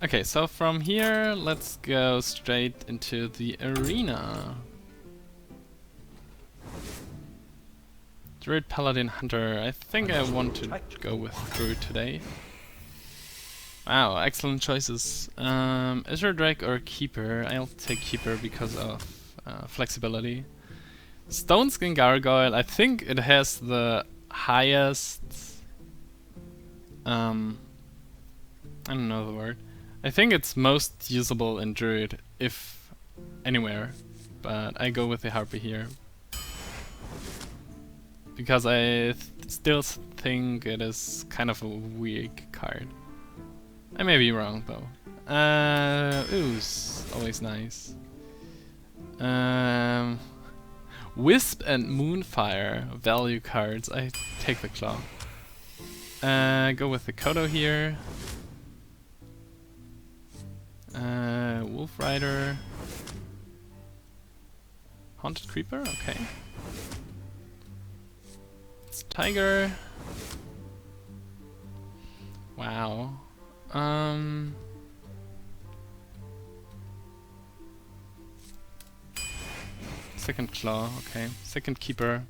Okay, so from here, let's go straight into the arena. Druid, Paladin, Hunter. I think I want to go with Druid today. Wow, excellent choices. Azure Drake or Keeper? I'll take Keeper because of flexibility. Stone Skin Gargoyle, I think it has the highest... I don't know the word. I think it's most usable in Druid, if anywhere. But I go with the Harpy here. Because I still think it is kind of a weak card. I may be wrong though. Ooze, always nice. Wisp and Moonfire, value cards. I take the Claw. Go with the Kodo here. Wolf Rider. Haunted Creeper, okay. It's Tiger. Wow. Second Claw, okay. Second Keeper.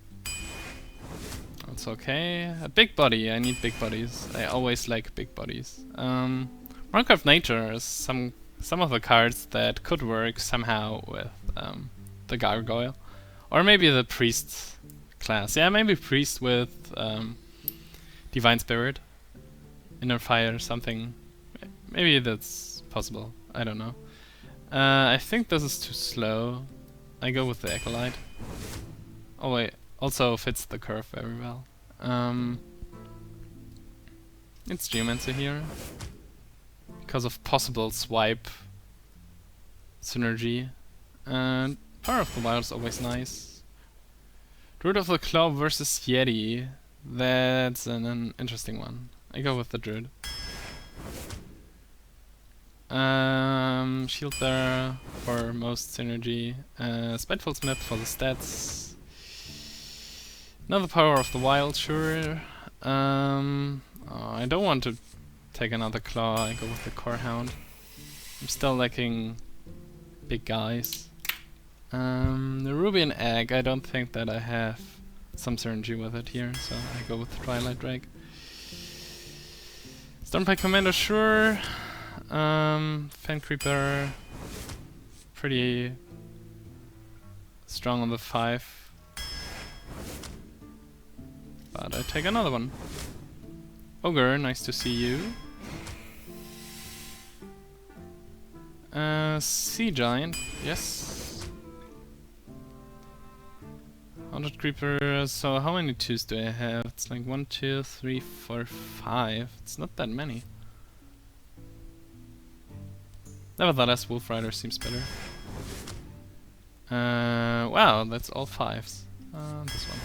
That's okay. A big body, I need big bodies. I always like big bodies. Mark of Nature is some of the cards that could work somehow with the Gargoyle. Or maybe the Priest class. Yeah, maybe Priest with Divine Spirit. Inner Fire, something. Maybe that's possible. I don't know. I think this is too slow. I go with the Acolyte. Oh wait, also fits the curve very well. It's Geomancer here. Because of possible swipe synergy. And Power of the Wild is always nice. Druid of the Claw versus Yeti. That's an interesting one. I go with the Druid. Shield Bearer for most synergy. Spiteful Smith for the stats. Another Power of the Wild, sure. Oh, I don't want to take another Claw, I go with the Core Hound. I'm still lacking big guys. The Ruby Egg, I don't think that I have some synergy with it here, so I go with the Twilight Drake. Stormpike Commander, sure. Fan Creeper, pretty strong on the 5. But I take another one. Ogre, nice to see you. Sea Giant, yes. 100 Creeper, so how many 2s do I have? It's like 1, 2, 3, 4, 5. It's not that many. Nevertheless, Wolf Rider seems better. Wow, that's all 5s. This one.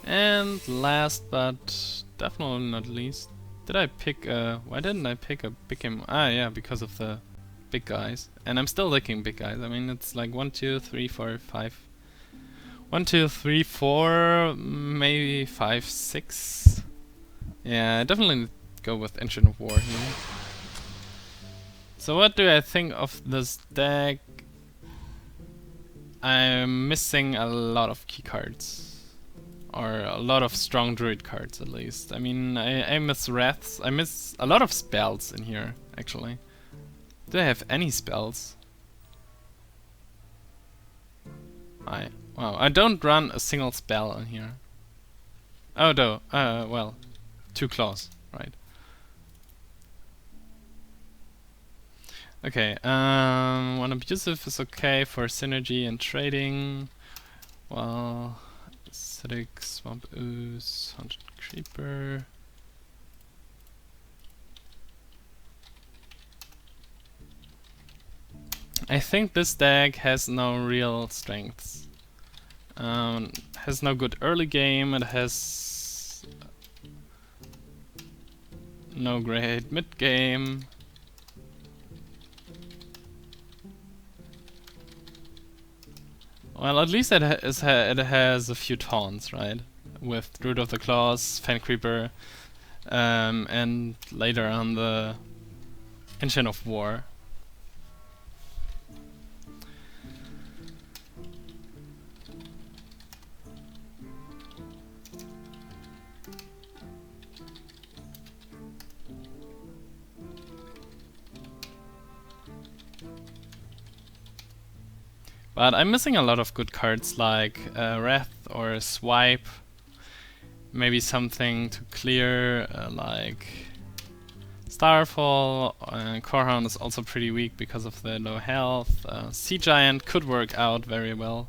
And last but definitely not least, did I pick why didn't I pick a big game? Ah yeah, because of the big guys. And I'm still licking big guys. I mean, it's like 1, 2, 3, 4, 5. 1, 2, 3, 4, maybe 5, 6. Yeah, I definitely go with Engine of War here. So what do I think of this deck? I'm missing a lot of key cards. Or a lot of strong Druid cards at least. I mean, I miss Wraths. I miss a lot of spells in here, actually. Do I have any spells? Wow, I don't run a single spell in here. Oh no, well, 2 claws, right. Okay, one abusive is okay for synergy and trading. Well, acidic, swamp ooze, haunted creeper. I think this deck has no real strengths. Has no good early game, it has no great mid game. Well, at least it has a few taunts, right? with Druid of the Claws, Fan Creeper, and later on the Engine of War. But I'm missing a lot of good cards like Wrath or Swipe. Maybe something to clear like Starfall. Corehound is also pretty weak because of the low health. Sea Giant could work out very well.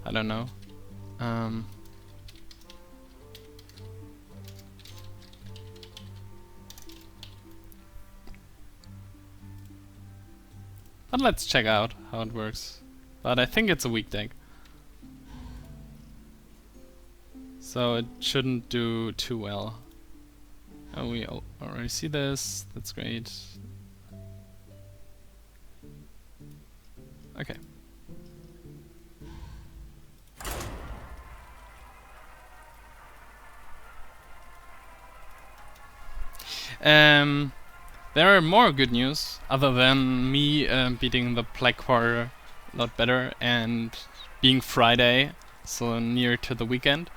I don't know. But let's check out how it works. But I think it's a weak deck. So it shouldn't do too well. Oh, we already see this. That's great. Okay. There are more good news other than me beating the Black Quarter a lot better and being Friday, so near to the weekend.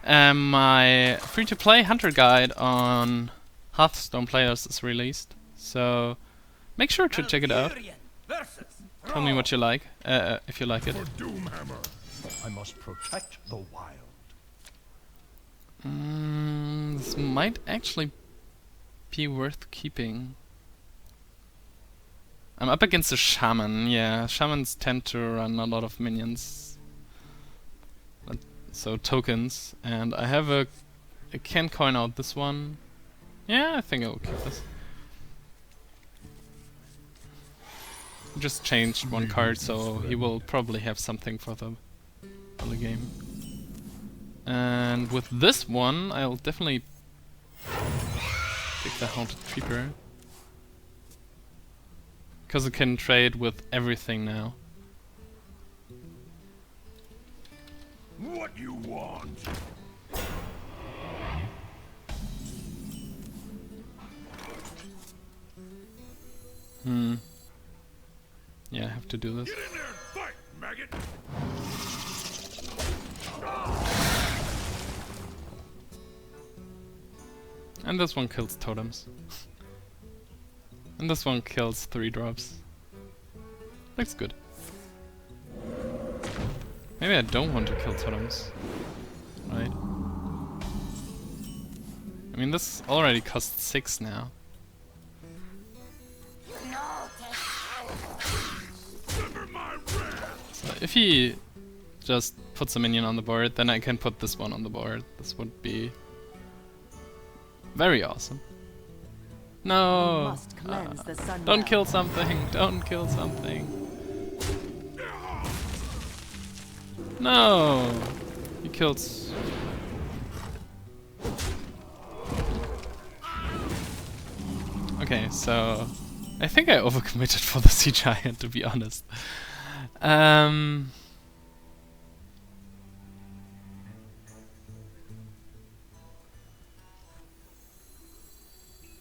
My free-to-play Hunter Guide on Hearthstone players is released, so make sure to check it out. Tell me what you like, if you like it. I must protect the wild. This might actually be worth keeping. I'm up against a Shaman. Yeah, Shamans tend to run a lot of minions. So tokens, and I have I can coin out this one. Yeah, I think I will keep this. Just changed one card, so he will probably have something for the other game. And with this one, I'll definitely pick the Haunted Creeper, because it can trade with everything now. What you want? Yeah, I have to do this. Get in there and fight, maggot! And this one kills totems. And this one kills 3 drops. Looks good. Maybe I don't want to kill totems. Right. I mean, this already costs 6 now. So if he just puts a minion on the board, then I can put this one on the board. This would be very awesome. No! Don't kill something! Don't kill something! No! He kills... Okay, so... I think I overcommitted for the Sea Giant, to be honest.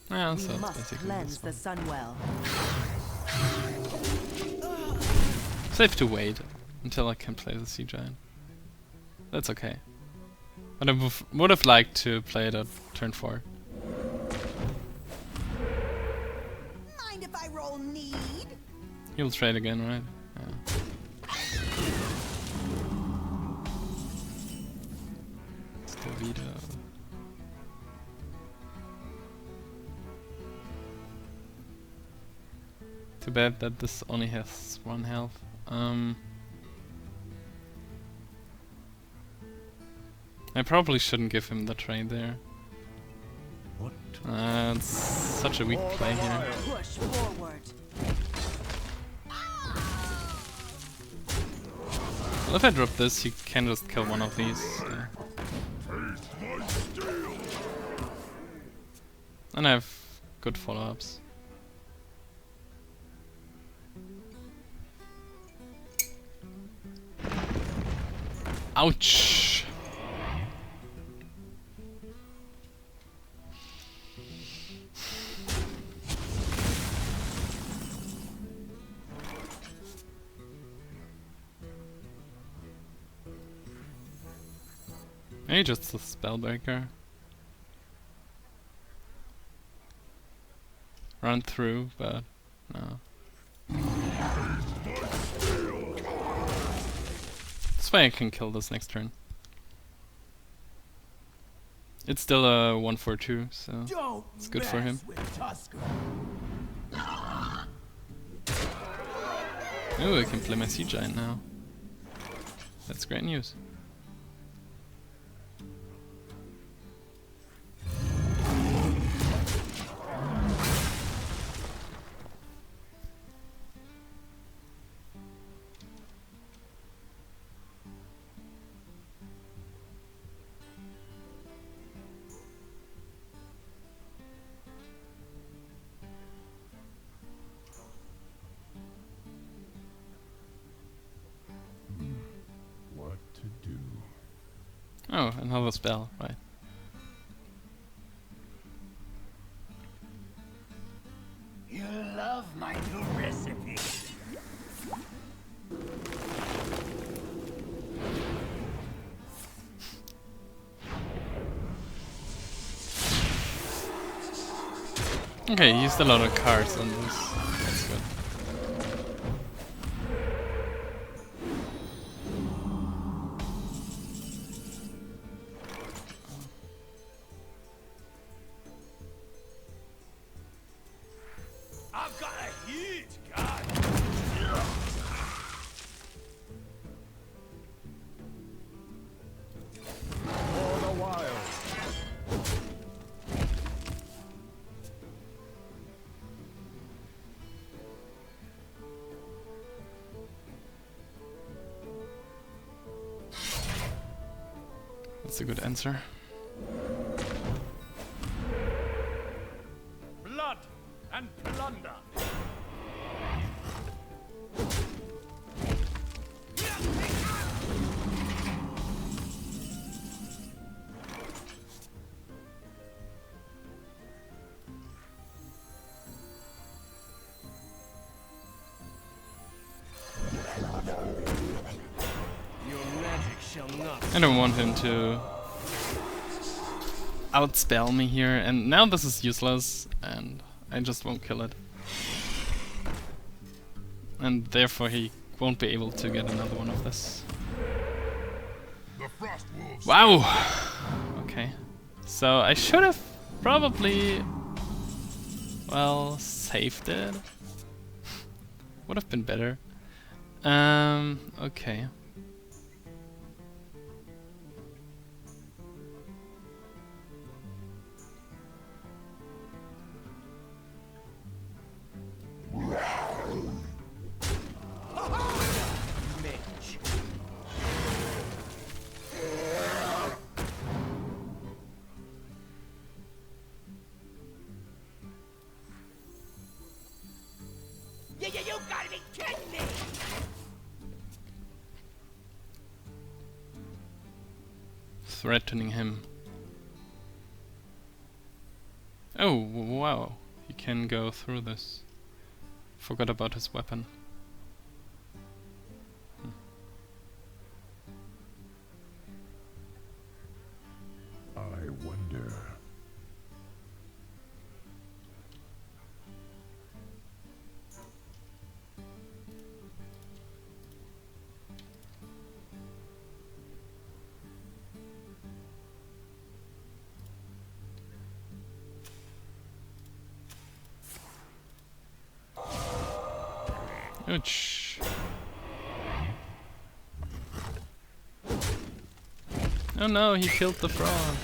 Yeah, so it's basically this one. Safe to wait until I can play the Sea Giant. That's okay. But I would have liked to play it at turn 4. Mind if I roll need? He'll trade again, right? Yeah. Still veto. Too bad that this only has 1 health. I probably shouldn't give him the trade there. It's such a weak play here. Push forward. Well, if I drop this, he can just kill one of these. And I have good follow-ups. Ouch! Maybe just the Spellbreaker. Run through, but no. This way I can kill this next turn. It's still a 1/4/2, so it's good for him. Oh, I can play my Sea Giant now. That's great news. What to do? Oh, another spell, right. You love my new recipe. Okay, he used a lot of cards on this. That's good. I've got a huge card. For the wild. That's a good answer. Blood and plunder. Your magic shall not. I don't want him to outspell me here, and now this is useless, and I just won't kill it. And therefore he won't be able to get another one of this. The frost wolves. Wow! Okay. So I should have probably, well, saved it. Would have been better. Okay. Mage. You gotta be kidding me! Threatening him. Oh, wow. He can go through this. Forgot about his weapon. I wonder. Ouch. Oh no, he killed the frog.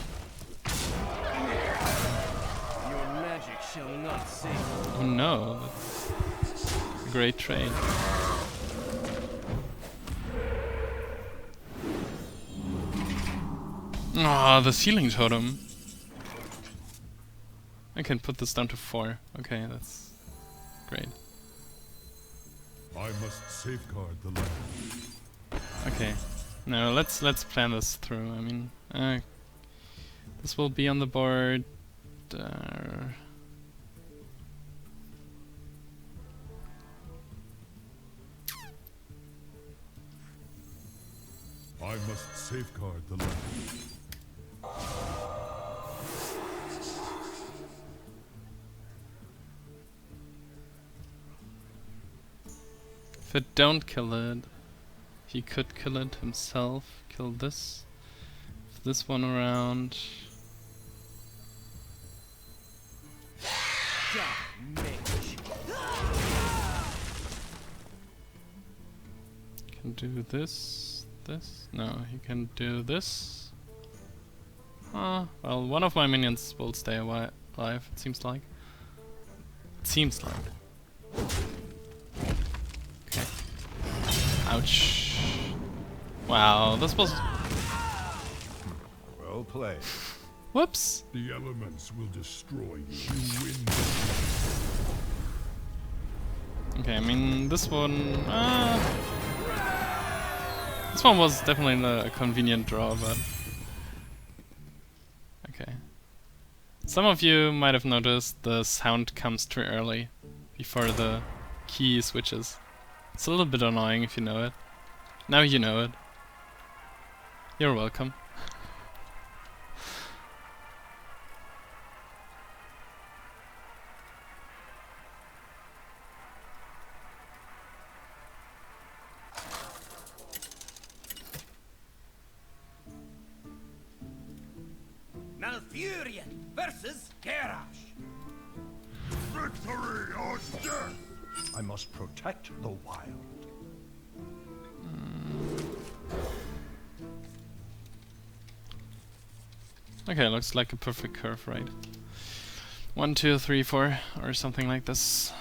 Your magic shall not save. Oh no, that's a great trade. Ah, the ceiling totem. I can put this down to 4. Okay, that's great. I must safeguard the land. Okay, now let's plan this through. I mean, this will be on the board. I must safeguard the land. If I don't kill it, he could kill it himself. Kill this. If this one around. Mage. Can do this. This? No, he can do this. Ah, well, one of my minions will stay alive, it seems like. It seems like. Okay. Ouch. Wow, this was... Well played. Whoops! The elements will destroy you. You win. Okay, I mean, this one... this one was definitely a convenient draw, but... Okay. Some of you might have noticed the sound comes too early, before the key switches. It's a little bit annoying if you know it. Now you know it. You're welcome. Malfurion versus Garrosh. Victory or death! I must protect the wild. Okay, looks like a perfect curve, right? 1, 2, 3, 4, or something like this.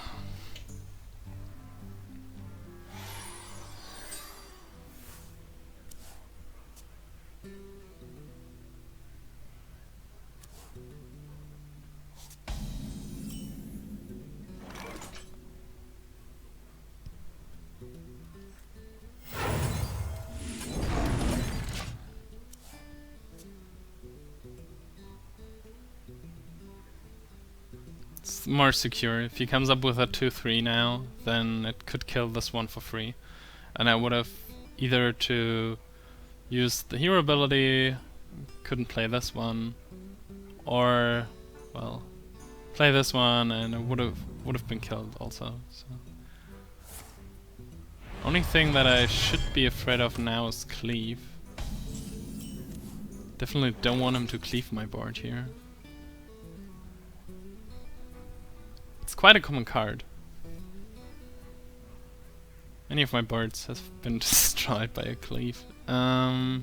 It's more secure. If he comes up with a 2-3 now, then it could kill this one for free. And I would have either to use the hero ability, couldn't play this one, or, well, play this one and it would have been killed also. So. Only thing that I should be afraid of now is cleave. Definitely don't want him to cleave my board here. It's quite a common card. Many of my boards have been destroyed by a cleave. Ah,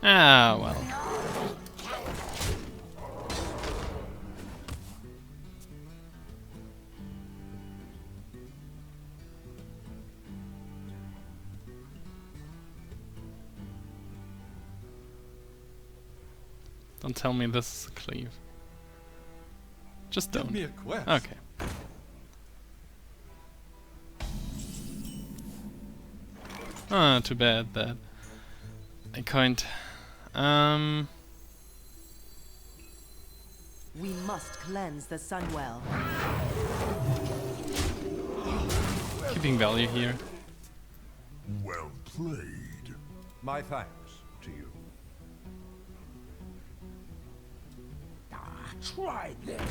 well. Don't tell me this is a cleave. Just don't. Give me a quest. Okay. Ah, too bad that I can't. We must cleanse the Sunwell. Keeping value here. Well played. My thanks to you. Try this.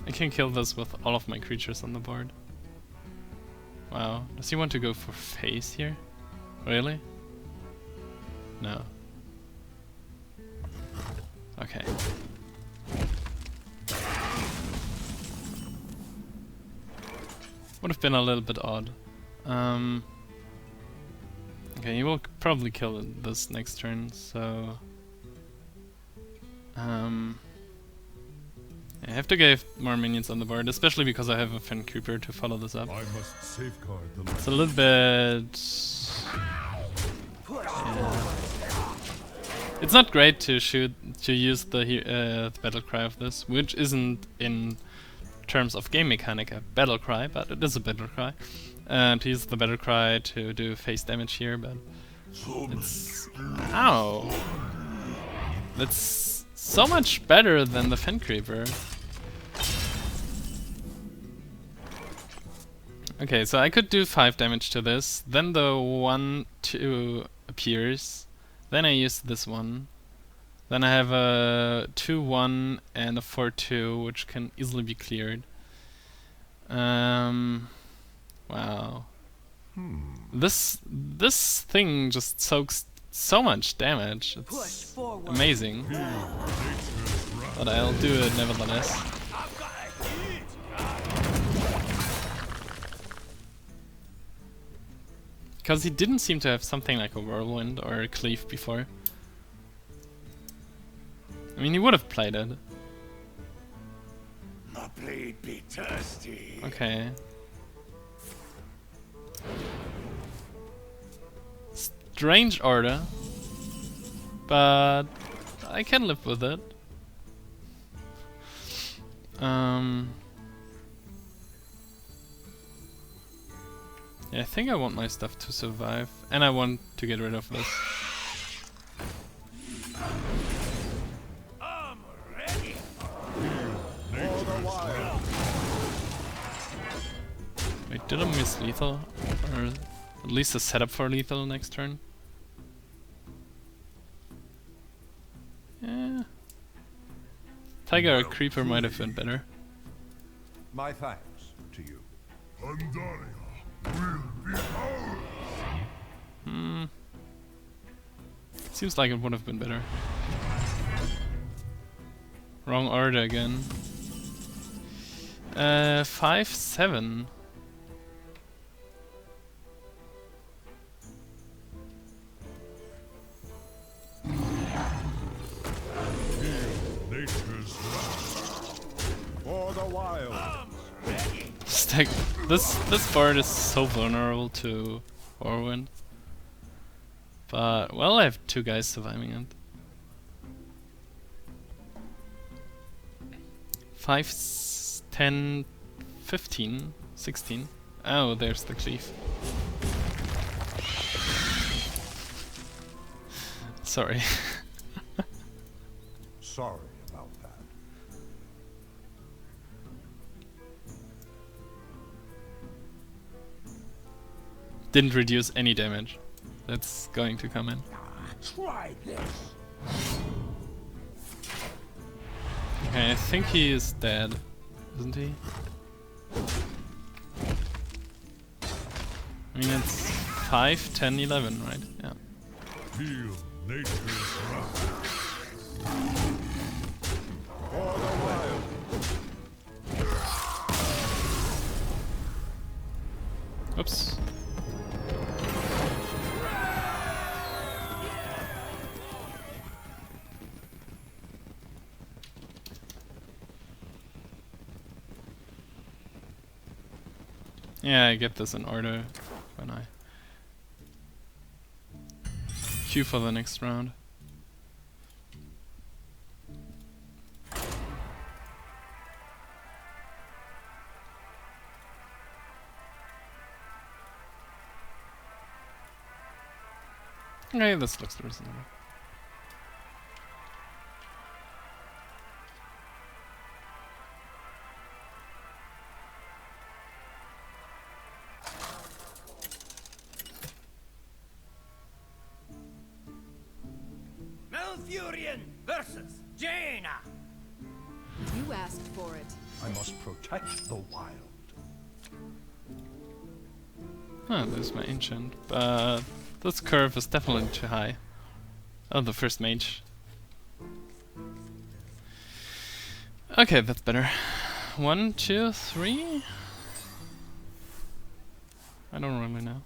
I can kill this with all of my creatures on the board. Wow. Does he want to go for face here? Really? No. Okay. Would have been a little bit odd. Okay, he will probably kill it this next turn, so... I have to get more minions on the board, especially because I have a Fen Creeper to follow this up. I must safeguard the It's a little bit... yeah. It's not great to use the battle cry of this, which isn't in terms of game mechanic a battle cry, but it is a battle cry. To use the battle cry to do face damage here, but it's... ow! That's so much better than the Fen Creeper. Okay, so I could do 5 damage to this, then the 1-2 appears, then I use this one, then I have a 2-1 and a 4-2, which can easily be cleared. Wow. This thing just soaks so much damage. Push It's forward. amazing. But I'll do it nevertheless. Because he didn't seem to have something like a whirlwind or a cleave before. I mean, he would have played it. My blade be thirsty. Okay. Strange order, but I can live with it. Yeah, I think I want my stuff to survive, and I want to get rid of this. I'm ready. For the wild. Wait, did I miss lethal? Or at least a setup for lethal next turn? Yeah. Tiger or Creeper might have been better. My thanks to you. Seems like it would have been better. Wrong order again. 5-7. For the wild. Stack. This board is so vulnerable to Whirlwind. But well, I have 2 guys surviving it. 5, 10, 15, 16. Oh, there's the cleave. Sorry. Sorry about that. Didn't reduce any damage. That's going to come in. Try this. Okay, I think he is dead, isn't he? I mean, it's 5, 10, 11, right? Yeah. Feel nature's wrath. For the wild. Oops. Yeah, I get this in order when I queue for the next round. Okay, this looks reasonable. Malfurion versus Jaina. You asked for it. I must protect the wild. Ah, there's my ancient, but this curve is definitely too high. Oh, the first mage. Okay, that's better. 1, 2, 3? I don't really know.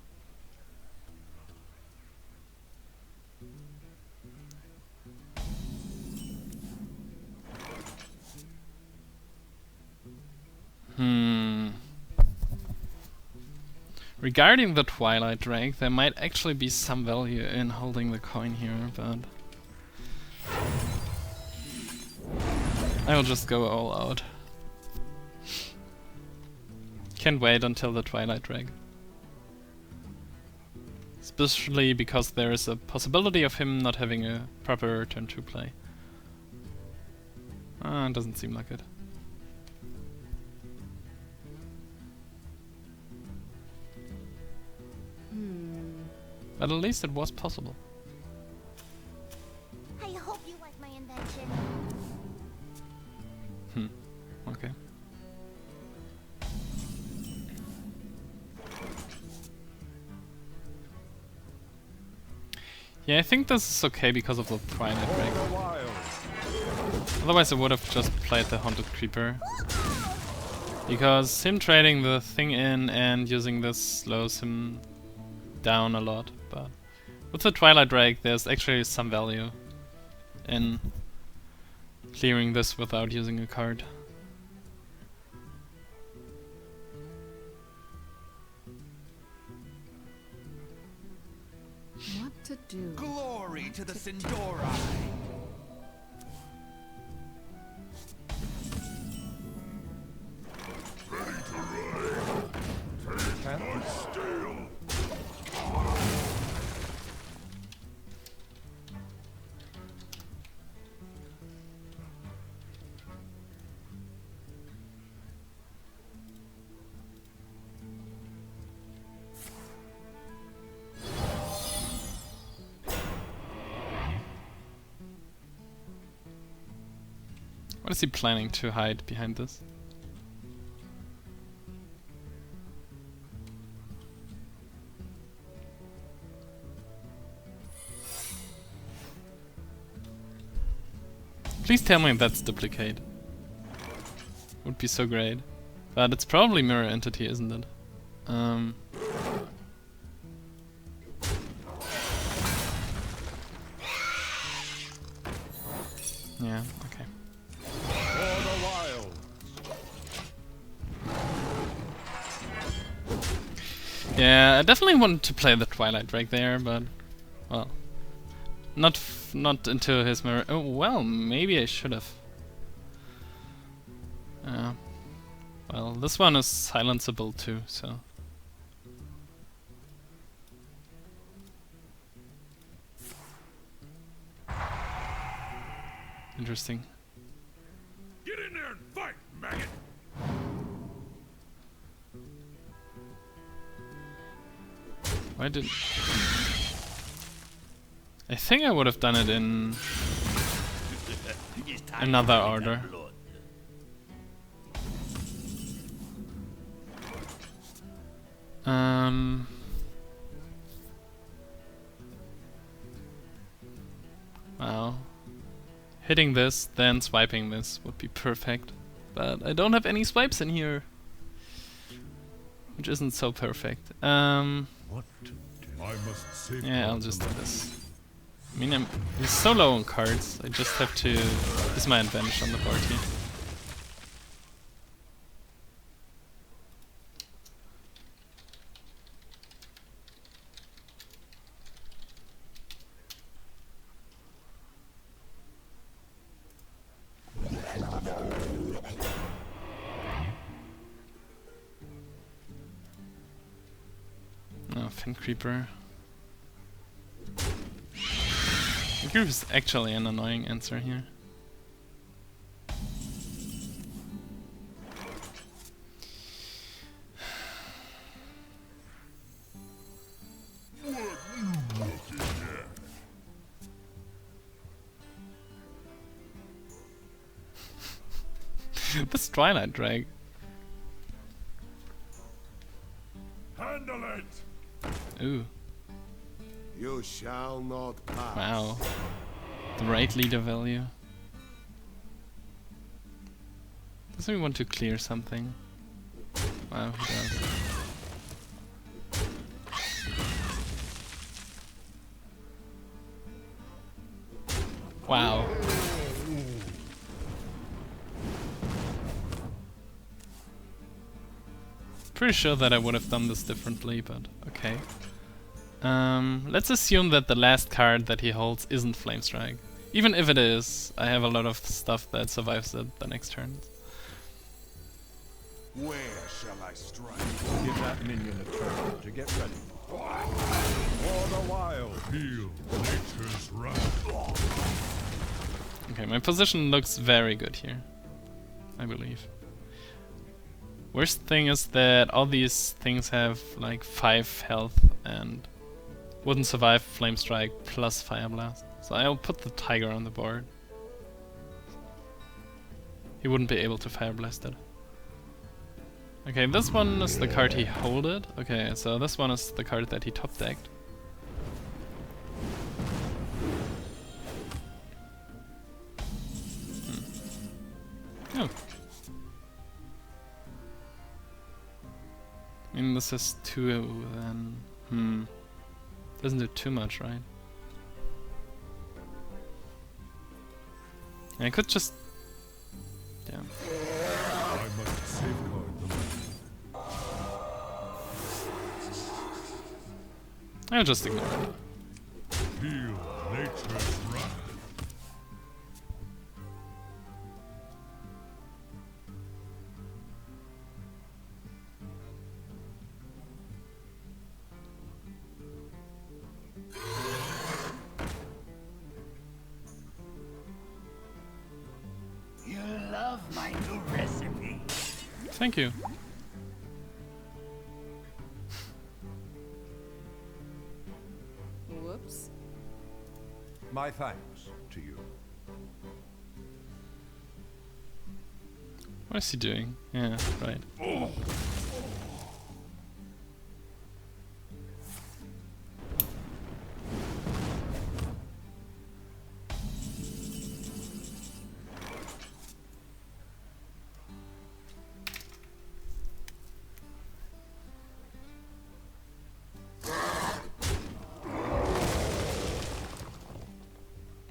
Regarding the Twilight Drake, there might actually be some value in holding the coin here, but I will just go all out. Can't wait until the Twilight Drake. Especially because there is a possibility of him not having a proper turn 2 play. It doesn't seem like it. But at least it was possible. I hope you like my invention. Okay. Yeah, I think this is okay because of the Twilight Break. Otherwise I would have just played the Haunted Creeper. Because him trading the thing in and using this slows him down a lot. But with the Twilight Drake there's actually some value in clearing this without using a card. What to do? Glory to the Sindori! Can't be still. What is he planning to hide behind this? Please tell me that's duplicate. Would be so great. But it's probably mirror entity, isn't it? Yeah, okay. For the wild. Yeah, I definitely wanted to play the Twilight Drake there, but well, not into his mirror. Oh well, maybe I should have. Well, this one is silenceable too, so. Interesting. Get in there and fight, maggot. Why did... I think I would have done it in another order. Wow. Hitting this, then swiping this would be perfect. But I don't have any swipes in here. Which isn't so perfect. What to do? I must save. Yeah, I'll just do this. I mean, he's so low on cards, I just have to use my advantage on the board here. Oh, Fin Creeper. Fin Creeper is actually an annoying answer here. This Twilight Drake. Handle it. Ooh. You shall not pass. Wow. The right leader value. Doesn't he want to clear something? Wow, he does. Wow. Pretty sure that I would have done this differently, but okay. Let's assume that the last card that he holds isn't Flame Strike. Even if it is, I have a lot of stuff that survives it the next turn. Where shall I strike? Give that minion a turn to get ready. For the wild. Feel nature's wrath. Okay, my position looks very good here, I believe. Worst thing is that all these things have like 5 health and Wouldn't survive Flame Strike plus Fire Blast. So I'll put the Tiger on the board. He wouldn't be able to Fire Blast it. Okay, this one is the card he holded. Okay, so this one is the card that he top decked. Oh. I mean, this is 2 then. Doesn't do too much, right? I could just... Damn. I must safeguard the land. I'll just ignore it. Feel nature's wrath. You love my new recipe. Thank you. Whoops. My thanks to you. What is he doing? Yeah, right.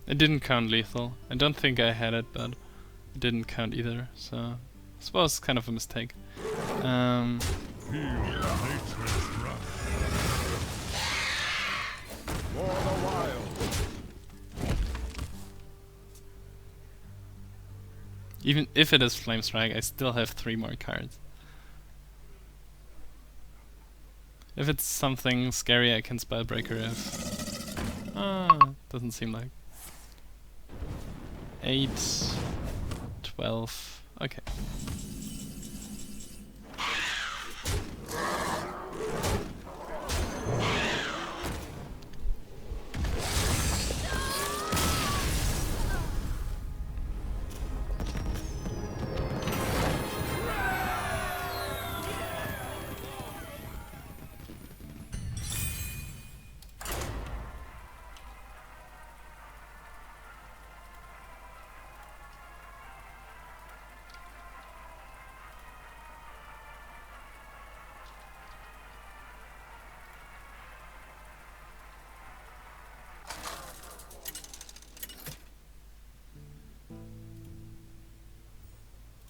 It didn't count lethal. I don't think I had it, but it didn't count either, so this was kind of a mistake. Feel nature's wrath. For the wild. Even if it is Flame Strike, I still have 3 more cards. If it's something scary, I can Spellbreaker if... doesn't seem like. 8, 12, okay.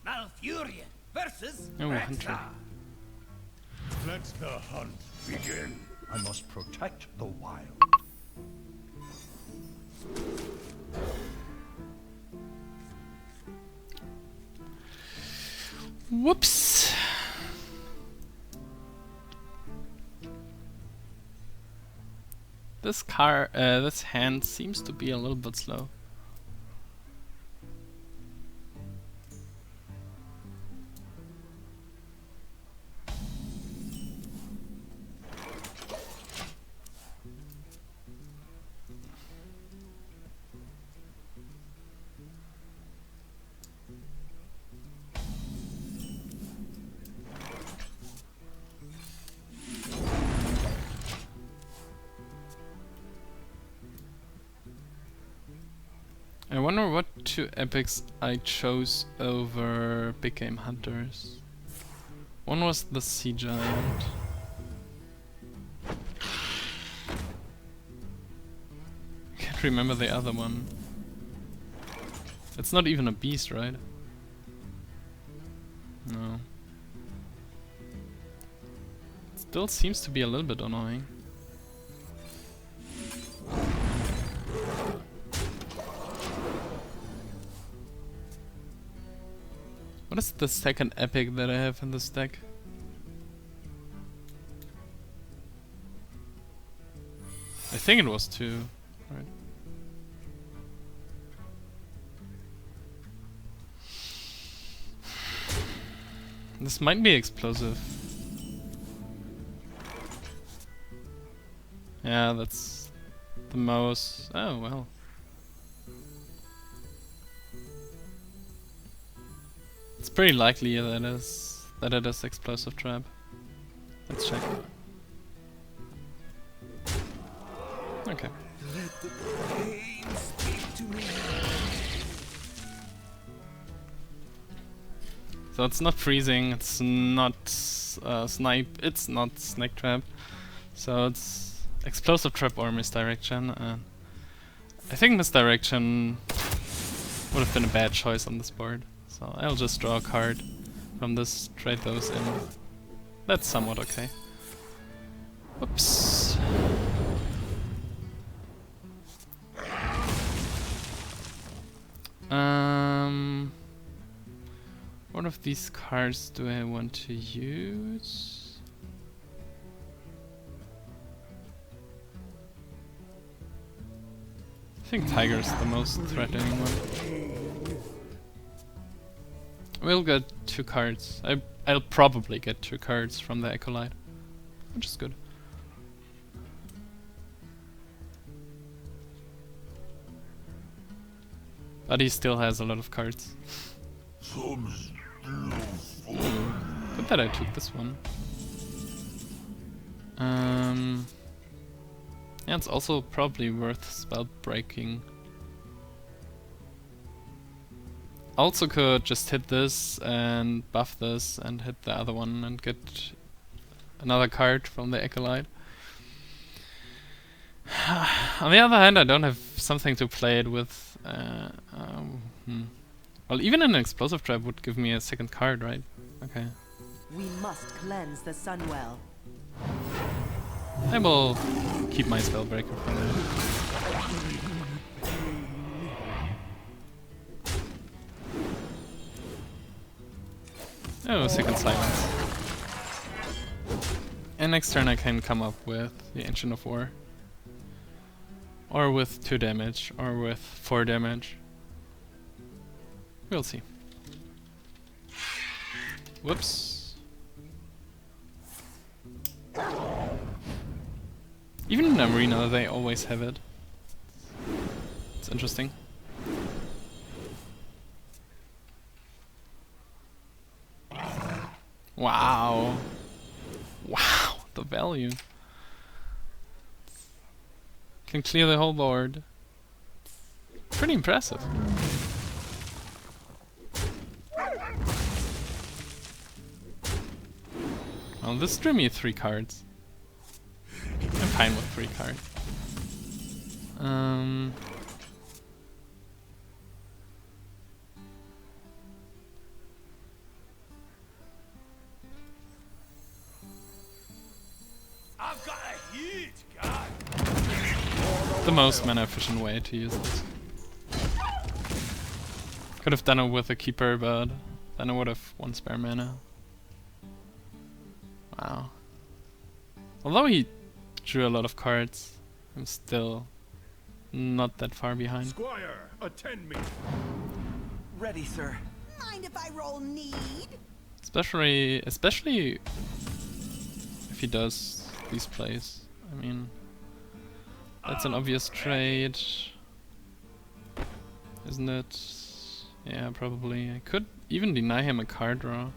Malfurion versus Oh, Hunter. Rexxar. Let the hunt begin. I must protect the wild. Whoops. This hand seems to be a little bit slow. I wonder what 2 epics I chose over Big Game Hunters. One was the Sea Giant. I can't remember the other one. It's not even a beast, right? No. It still seems to be a little bit annoying. What is the second epic that I have in this deck? I think it was 2, right? This might be explosive. Yeah, that's the most. Oh well. It's pretty likely that it is explosive trap. Let's check. Okay. So it's not freezing, it's not snipe, it's not snake trap. So it's explosive trap or misdirection, and I think misdirection would have been a bad choice on this board. So I'll just draw a card from this, trade those in. That's somewhat okay. Oops. What of these cards do I want to use? I think Tiger's the most threatening one. We'll get 2 cards. I'll probably get 2 cards from the Acolyte, which is good. But he still has a lot of cards. Good that I took this one. Yeah, it's also probably worth spell breaking. Also could just hit this and buff this and hit the other one and get another card from the Acolyte. On the other hand, I don't have something to play it with. Well, even an explosive trap would give me a second card, right? Okay. We must cleanse the Sunwell. I will keep my spellbreaker for now. Oh, second silence. And next turn I can come up with the Ancient of War. Or with 2 damage, or with 4 damage. We'll see. Whoops. Even in Arena they always have it. It's interesting. Wow. Wow, the value. Can clear the whole board. Pretty impressive. Well, this drew me 3 cards. I'm fine with 3 cards. I've got a huge card. The most mana efficient way to use this. Could have done it with a keeper, but then I would have 1 spare mana. Wow. Although he drew a lot of cards, I'm still not that far behind. Squire, attend me. Ready, sir. Mind if I roll need? Especially if he does these plays. I mean, that's an obvious trade, isn't it? Yeah, probably. I could even deny him a card draw.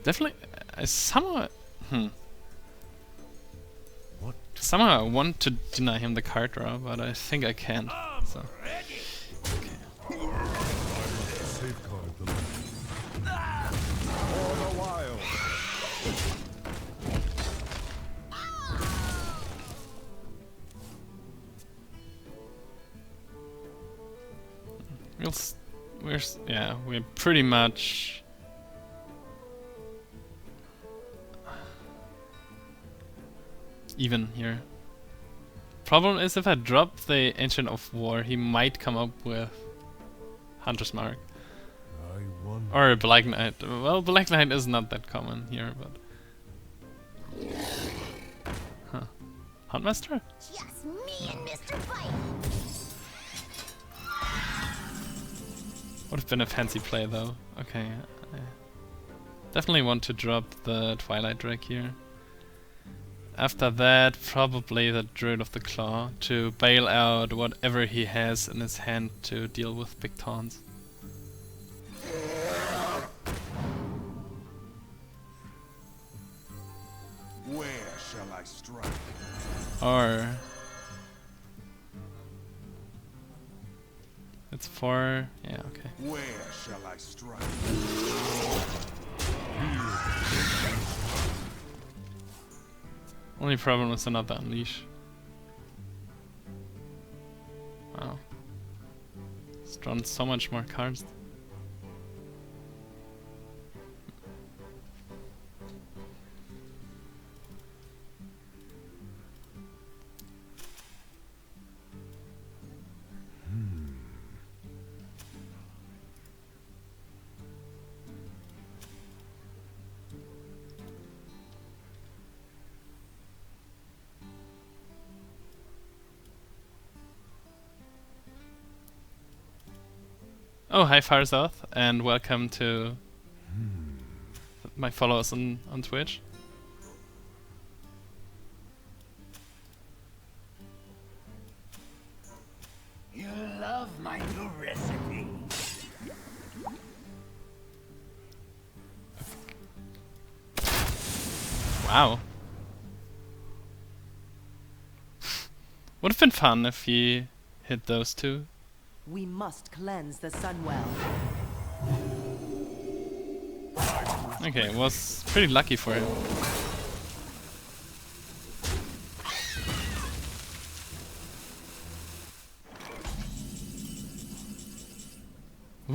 Definitely, I somehow, What? somehow I want to deny him the card draw, but I think I can't. So. Safeguard the land. For the wild. We're pretty much even here. Problem is, if I drop the Ancient of War, he might come up with Hunter's Mark. I won. Or a Black Knight. Well, Black Knight is not that common here, but... Huh. Huntmaster? Just me and Mr. Fight. Would have been a fancy play though. Okay. I definitely want to drop the Twilight Drake here. After that, probably the Druid of the Claw to bail out whatever he has in his hand to deal with big taunts. Where shall I strike? Or it's 4. Yeah, okay. Where shall I strike? Only problem is another Unleash. Wow. It's drawn so much more cards. Oh, hi Farzoth, and welcome to my followers on Twitch. You love my new recipe. Wow. Would have been fun if he hit those two. We must cleanse the Sunwell. Okay, it was pretty lucky for him.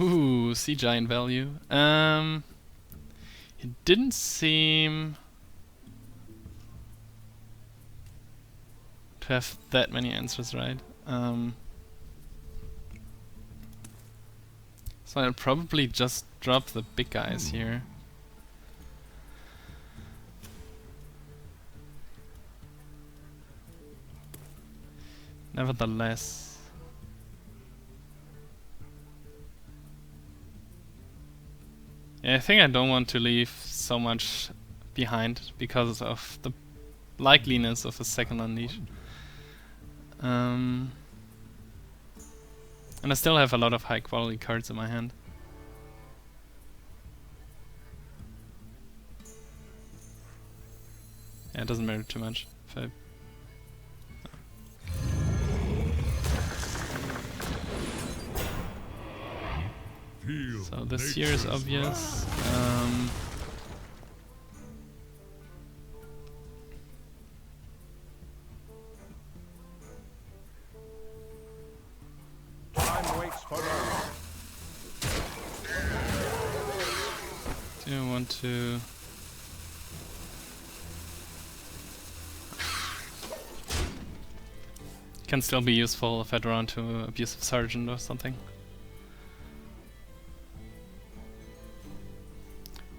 Ooh, sea giant value. It didn't seem to have that many answers right. So I'll probably just drop the big guys here. Nevertheless, yeah, I think I don't want to leave so much behind because of the likeliness of a second Unleash. And I still have a lot of high quality cards in my hand. Yeah, it doesn't matter too much. If I So this here is obvious. Time waits for no one. Do you want to? Can still be useful if I draw into Abusive Sergeant or something.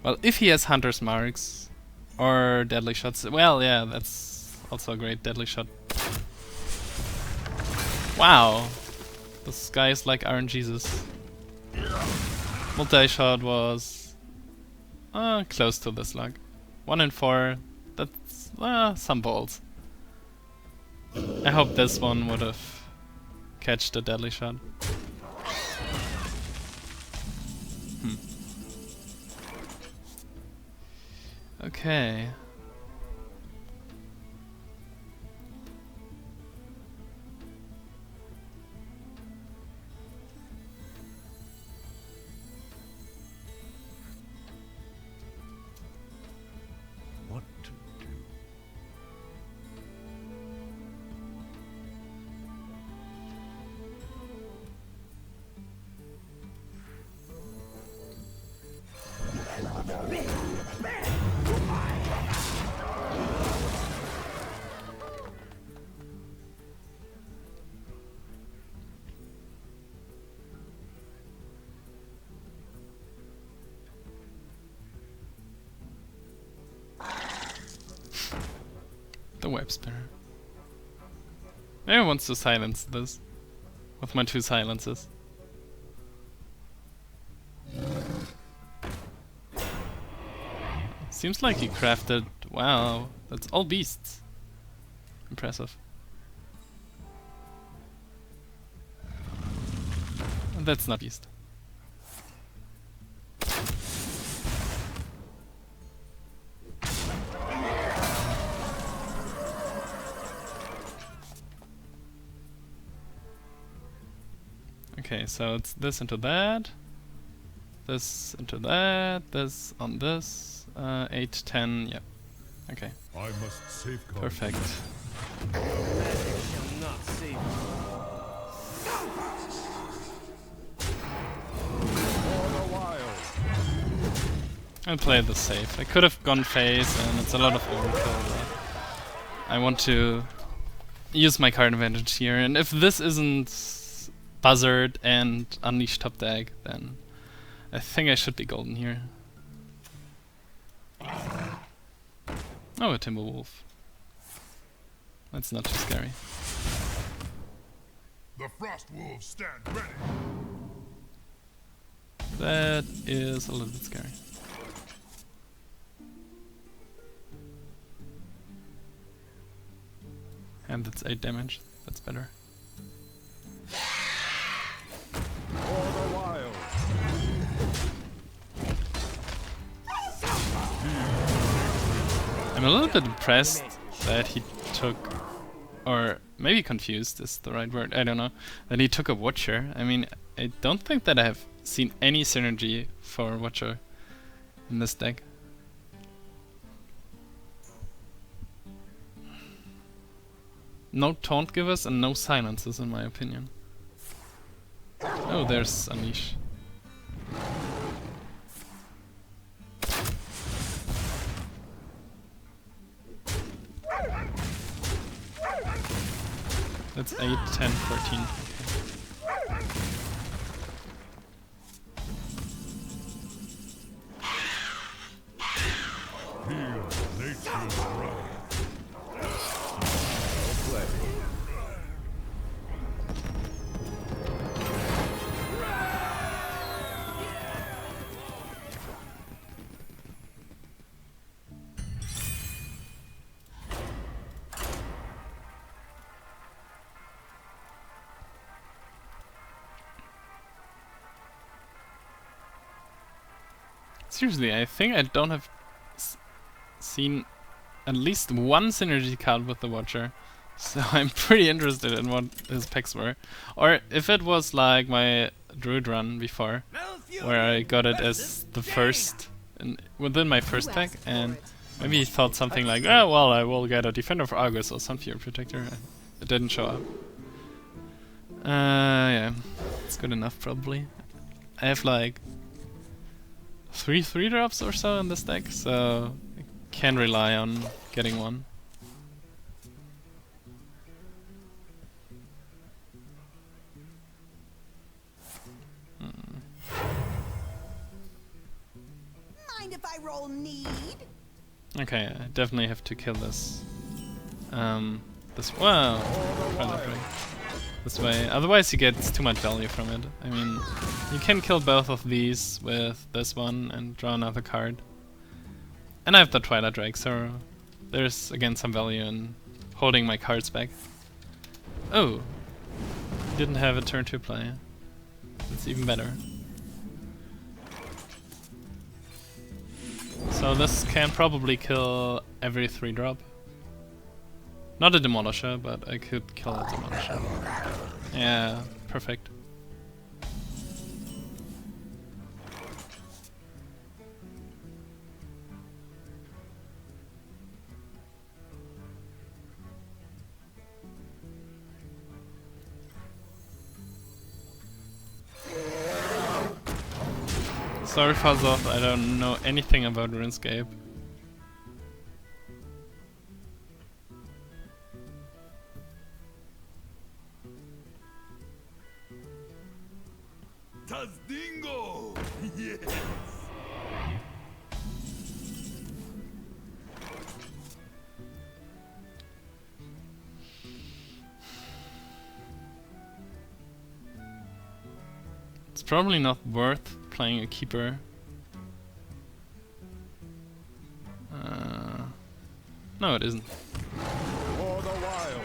Well, if he has Hunter's Marks or Deadly Shots, well, yeah, that's also a great Deadly Shot. Wow, this guy is like Iron Jesus. Multi-shot was close to this luck. 1 in 4, that's some balls. I hope this one would have catched the Deadly Shot. Okay. What to do? The Web Spinner. Maybe wants to silence this with my 2 silences. Seems like he crafted... Wow, that's all beasts. Impressive. That's not beast. Okay, so it's this into that. This into that. This on this. 8, 10, yeah. Okay. I must safeguard. Perfect. Magic shall not save you. For the wild. I'll play this safe. I could have gone phase and it's a lot of overkill, but I want to use my card advantage here, and if this isn't Buzzard and Unleash top deck, then I think I should be golden here. Oh, a Timberwolf. That's not too scary. The frost wolves stand ready. That is a little bit scary. And that's 8 damage. That's better. For the wild. I'm a little bit impressed that he took, or maybe confused is the right word, I don't know, that he took a Watcher. I mean, I don't think that I have seen any synergy for Watcher in this deck. No Taunt Givers and no Silences in my opinion. Oh, there's Unleash. That's 8, 10, 14. Heal nature's wrath. Well played. Seriously, I think I don't have seen at least one synergy card with the Watcher, so I'm pretty interested in what his picks were. Or if it was like my Druid run before, where I got it as the first within my first pack, and maybe he thought something like, oh well, I will get a Defender for Argus or some Fear Protector, and it didn't show up. Yeah, it's good enough probably. I have like 3 3-drops or so in this deck, so I can rely on getting one. Mind if I roll need? Okay, I definitely have to kill this. Wow, this way. Otherwise he gets too much value from it. I mean, you can kill both of these with this one and draw another card. And I have the Twilight Drake, so there's again some value in holding my cards back. Oh, didn't have a turn 2 play. That's even better. So this can probably kill every 3-drop. Not a Demolisher, but I could kill a Demolisher. Yeah, perfect. Sorry, Fazov, I don't know anything about RuneScape. Tazdingo! Yes! It's probably not worth playing a Keeper. No, it isn't. For the wild.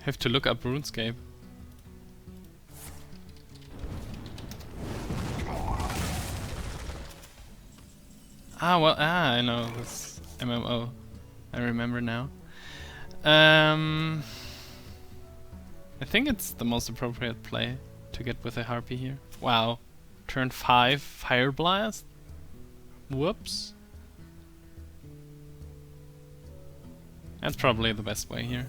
Have to look up RuneScape. I know this MMO. I remember now. I think it's the most appropriate play to get with a Harpy here. Wow. Turn 5, Fire Blast? Whoops. That's probably the best way here.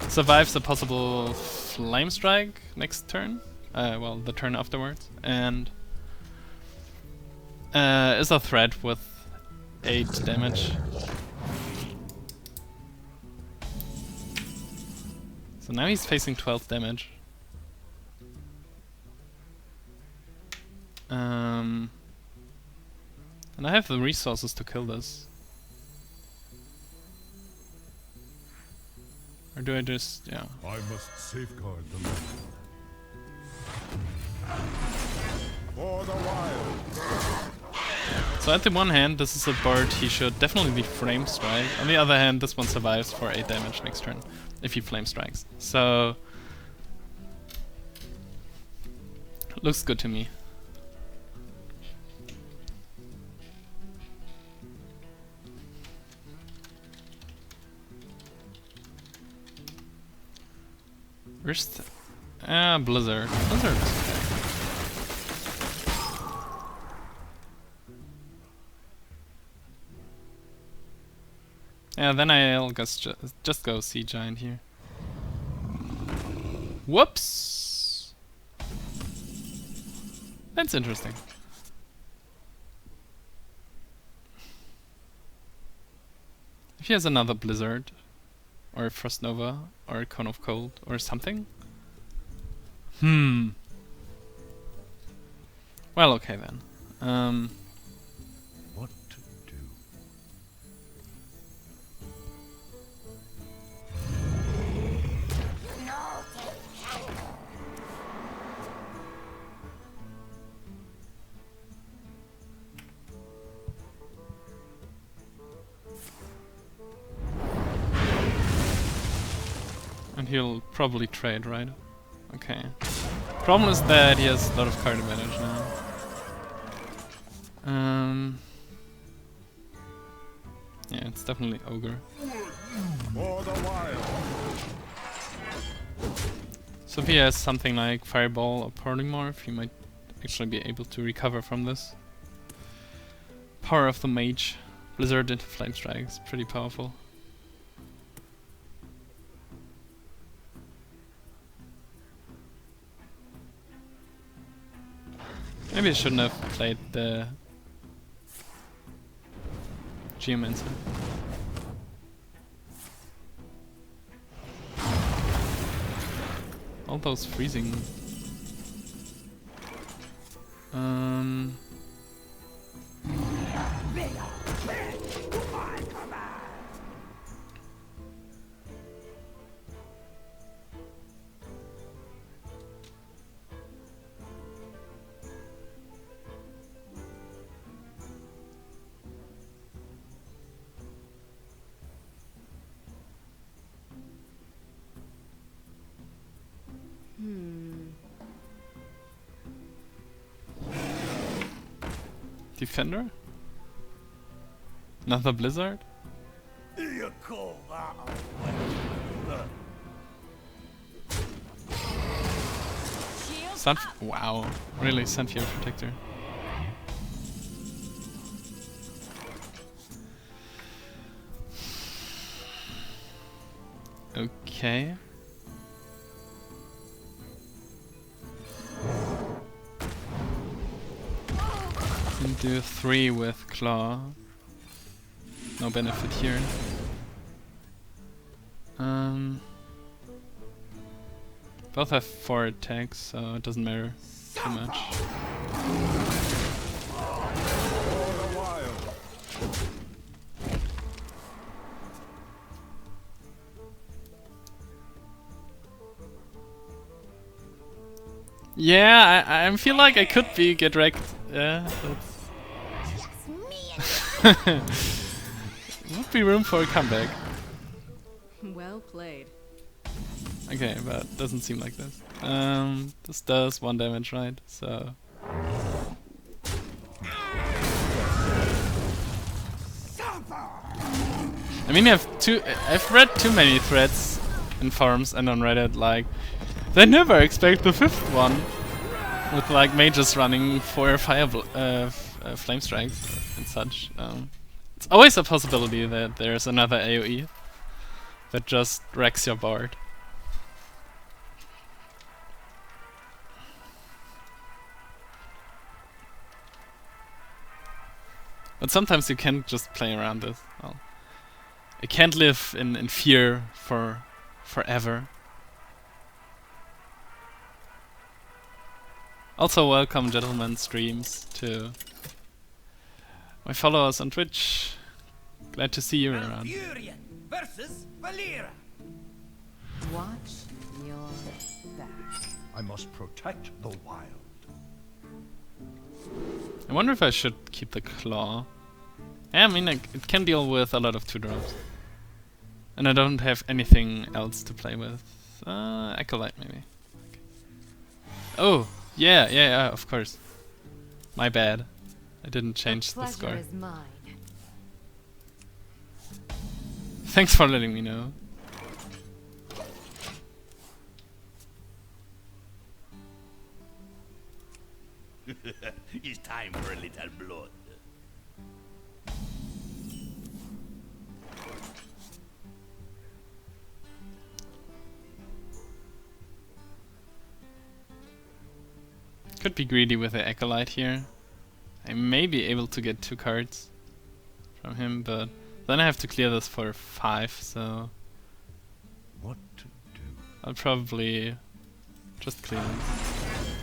Survives a possible Flame Strike next turn. Well, the turn afterwards. And is a threat with 8 damage. So now he's facing 12 damage. And I have the resources to kill this. Or do I just, yeah. I must safeguard the land. For the wild. So at the one hand, this is a bird he should definitely be Flame Strike. On the other hand, this one survives for 8 damage next turn, if he Flame Strikes. So looks good to me. Where's the... Blizzard. Blizzard is okay. Yeah, then I'll just go Sea Giant here. Whoops! That's interesting. If he has another Blizzard, or a Frost Nova, or a Cone of Cold, or something. Well, okay then. What to do? And he'll probably trade, right? Okay. Problem is that he has a lot of card advantage now. Yeah, it's definitely Ogre. For the wild. So if he has something like Fireball or Polymorph, he might actually be able to recover from this. Power of the Mage. Blizzard into Flame Strike is pretty powerful. Maybe I shouldn't have played the Geomancer. All those freezing. Defender? Another Blizzard? You call that a Wow, really, Sunfield Protector. Okay. And do 3 with Claw. No benefit here. Both have 4 attacks, so it doesn't matter too much. Yeah, I feel like I could get wrecked. Yeah, would be room for a comeback. Well played. Okay, but doesn't seem like this. This does 1 damage, right? So. I mean, I've read too many threads in forums and on Reddit, like, they never expect the 5th one. With like mages running 4 flame strikes and such. It's always a possibility that there's another AoE that just wrecks your board. But sometimes you can't just play around this. Well, you can't live in fear forever. Also welcome gentlemen streams to my followers on Twitch. Glad to see you around. Furion versus Valera. Watch your back. I must protect the wild. I wonder if I should keep the claw. Yeah, I mean, it can deal with a lot of 2-drops. And I don't have anything else to play with. Acolyte maybe. Okay. Oh, yeah, of course. My bad. I didn't change the score. Pleasure is mine. Thanks for letting me know. It's time for a little blood. Could be greedy with the Acolyte here. I may be able to get 2 cards from him, but then I have to clear this for 5, so What to do? I'll probably just clear it.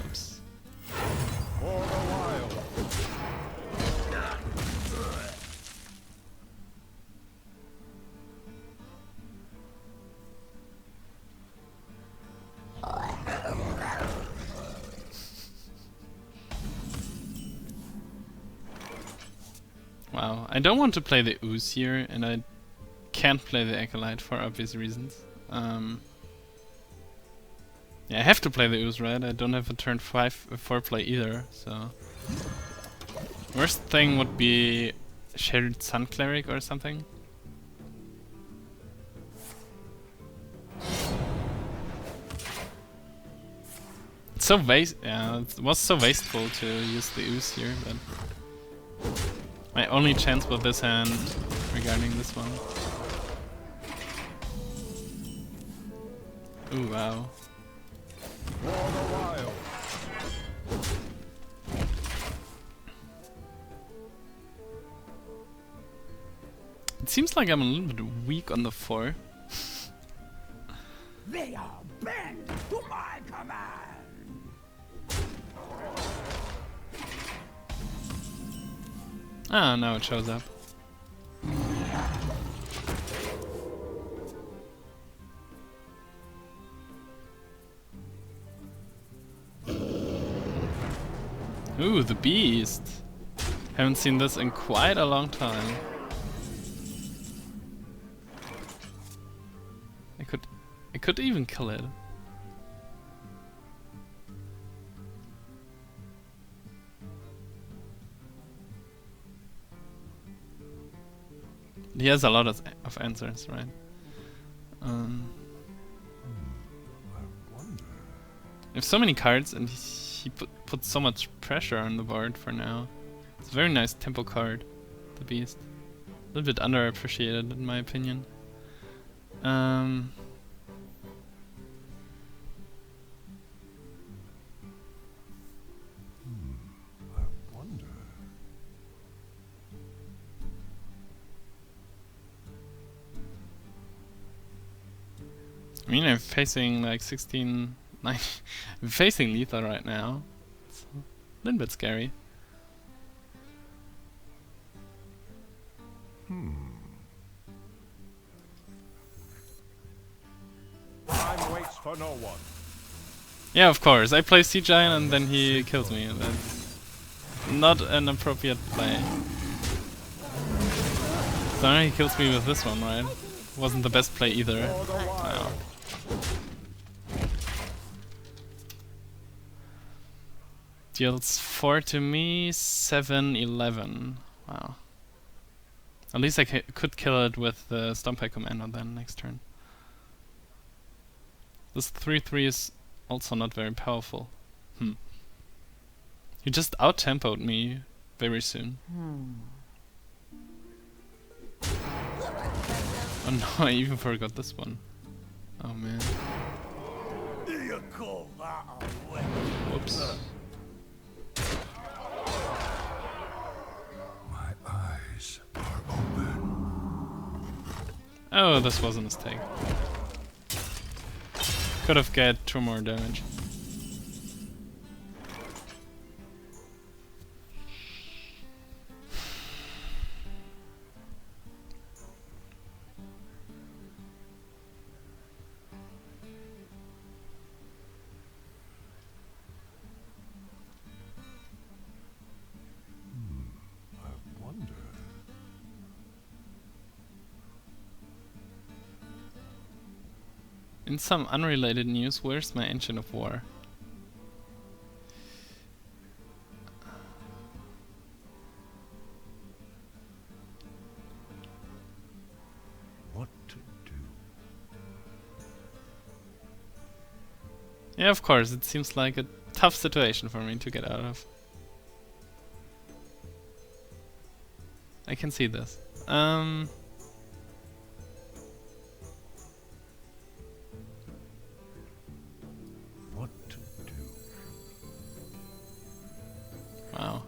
Oops. For the wild. Wow, I don't want to play the Ooze here, and I can't play the Acolyte for obvious reasons. Yeah, I have to play the Ooze, right? I don't have a turn 4 play either, so... Worst thing would be Shared Sun Cleric or something. It's so yeah, it was so wasteful to use the Ooze here, but... My only chance with this hand regarding this one. Ooh, wow. For the wild. It seems like I'm a little bit weak on the 4. They are bent to my command. Ah, now it shows up. Ooh, the beast! Haven't seen this in quite a long time. I could even kill it. He has a lot of answers, right? I wonder. I have so many cards, and he put so much pressure on the board for now. It's a very nice tempo card, the beast. A little bit underappreciated, in my opinion. I wonder. I mean, I'm facing like 16, 9. I'm facing lethal right now. It's a little bit scary. Time waits for no one. Yeah, of course. I play Sea Giant and then he kills me. That's not an appropriate play. So now he kills me with this one, right? Wasn't the best play either. Wow. Deals 4 to me, 7, 11. Wow. At least I could kill it with the Stompy Commander then next turn. This 3/3 is also not very powerful. He just out-tempoed me very soon. Oh no, I even forgot this one. Oh man. You call that a win? Whoops. My eyes are open. Oh, this was a mistake. Could have get 2 more damage. I wonder. In some unrelated news, where's my Engine of War? What to do? Yeah, of course, it seems like a tough situation for me to get out of. I can see this. What to do? Wow.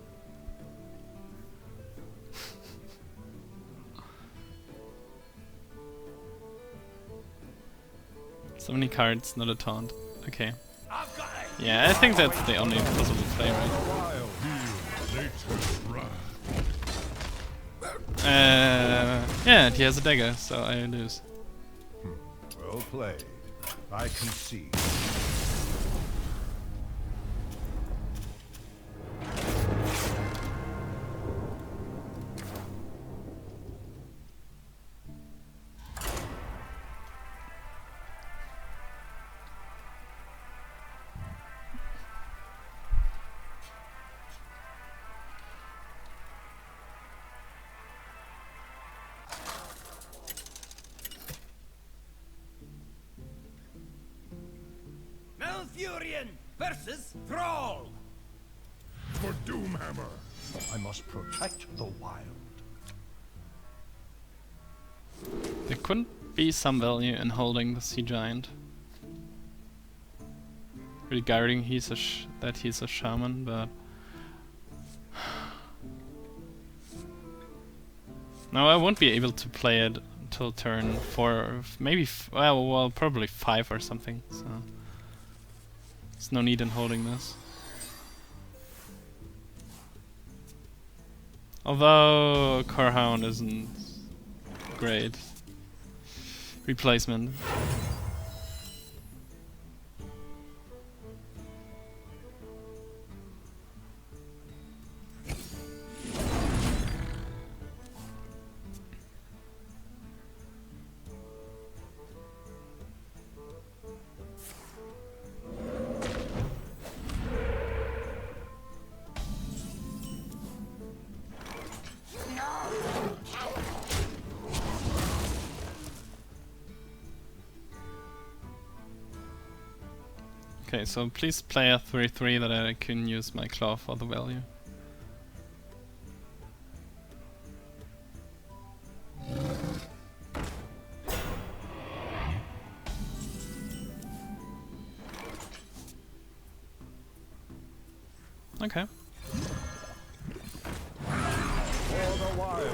So many cards, not a taunt. Okay. I've got it. Yeah, I think that's the only possible play, right? Wild heal nature's wrath. Yeah, he has a dagger, so I lose. Well played. I concede. Malfurion versus Thrall. For Doomhammer, I must protect the wild. There couldn't be some value in holding the Sea Giant. Regarding that he's a shaman, but... No, I won't be able to play it until turn 4, or maybe, well, probably 5 or something, so... There's no need in holding this. Although Corehound isn't great replacement. Okay, so please play a 3/3 that I can use my claw for the value. Okay. For the wild.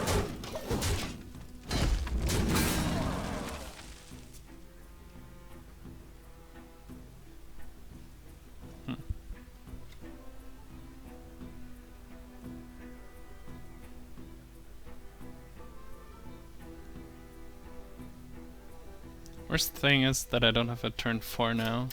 Worst thing is that I don't have a turn 4 now.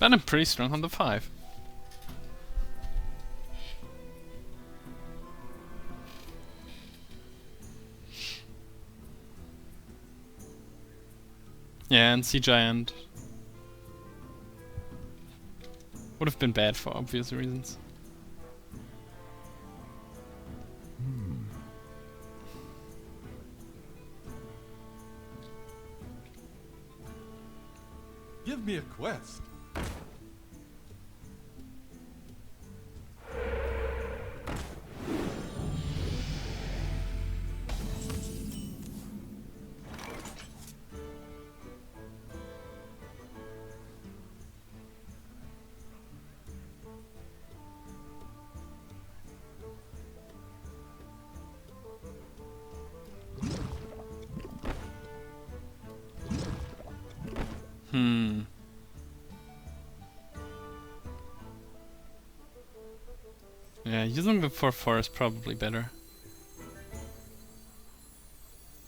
But I'm pretty strong on the 5. Yeah, and Sea Giant would have been bad for obvious reasons. Give me a quest. Yeah, using the 4/4 is probably better.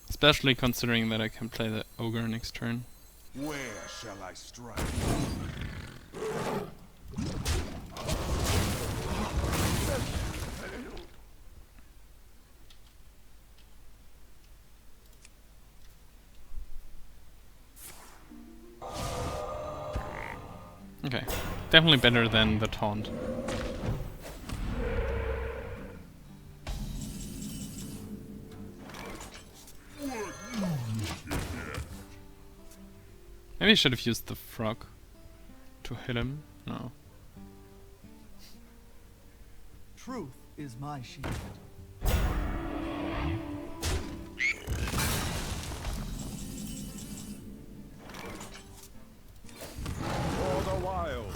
Especially considering that I can play the Ogre next turn. Where shall I strike? Okay, definitely better than the taunt. Maybe I should have used the frog to hit him. No. Truth is my shield. For the wild.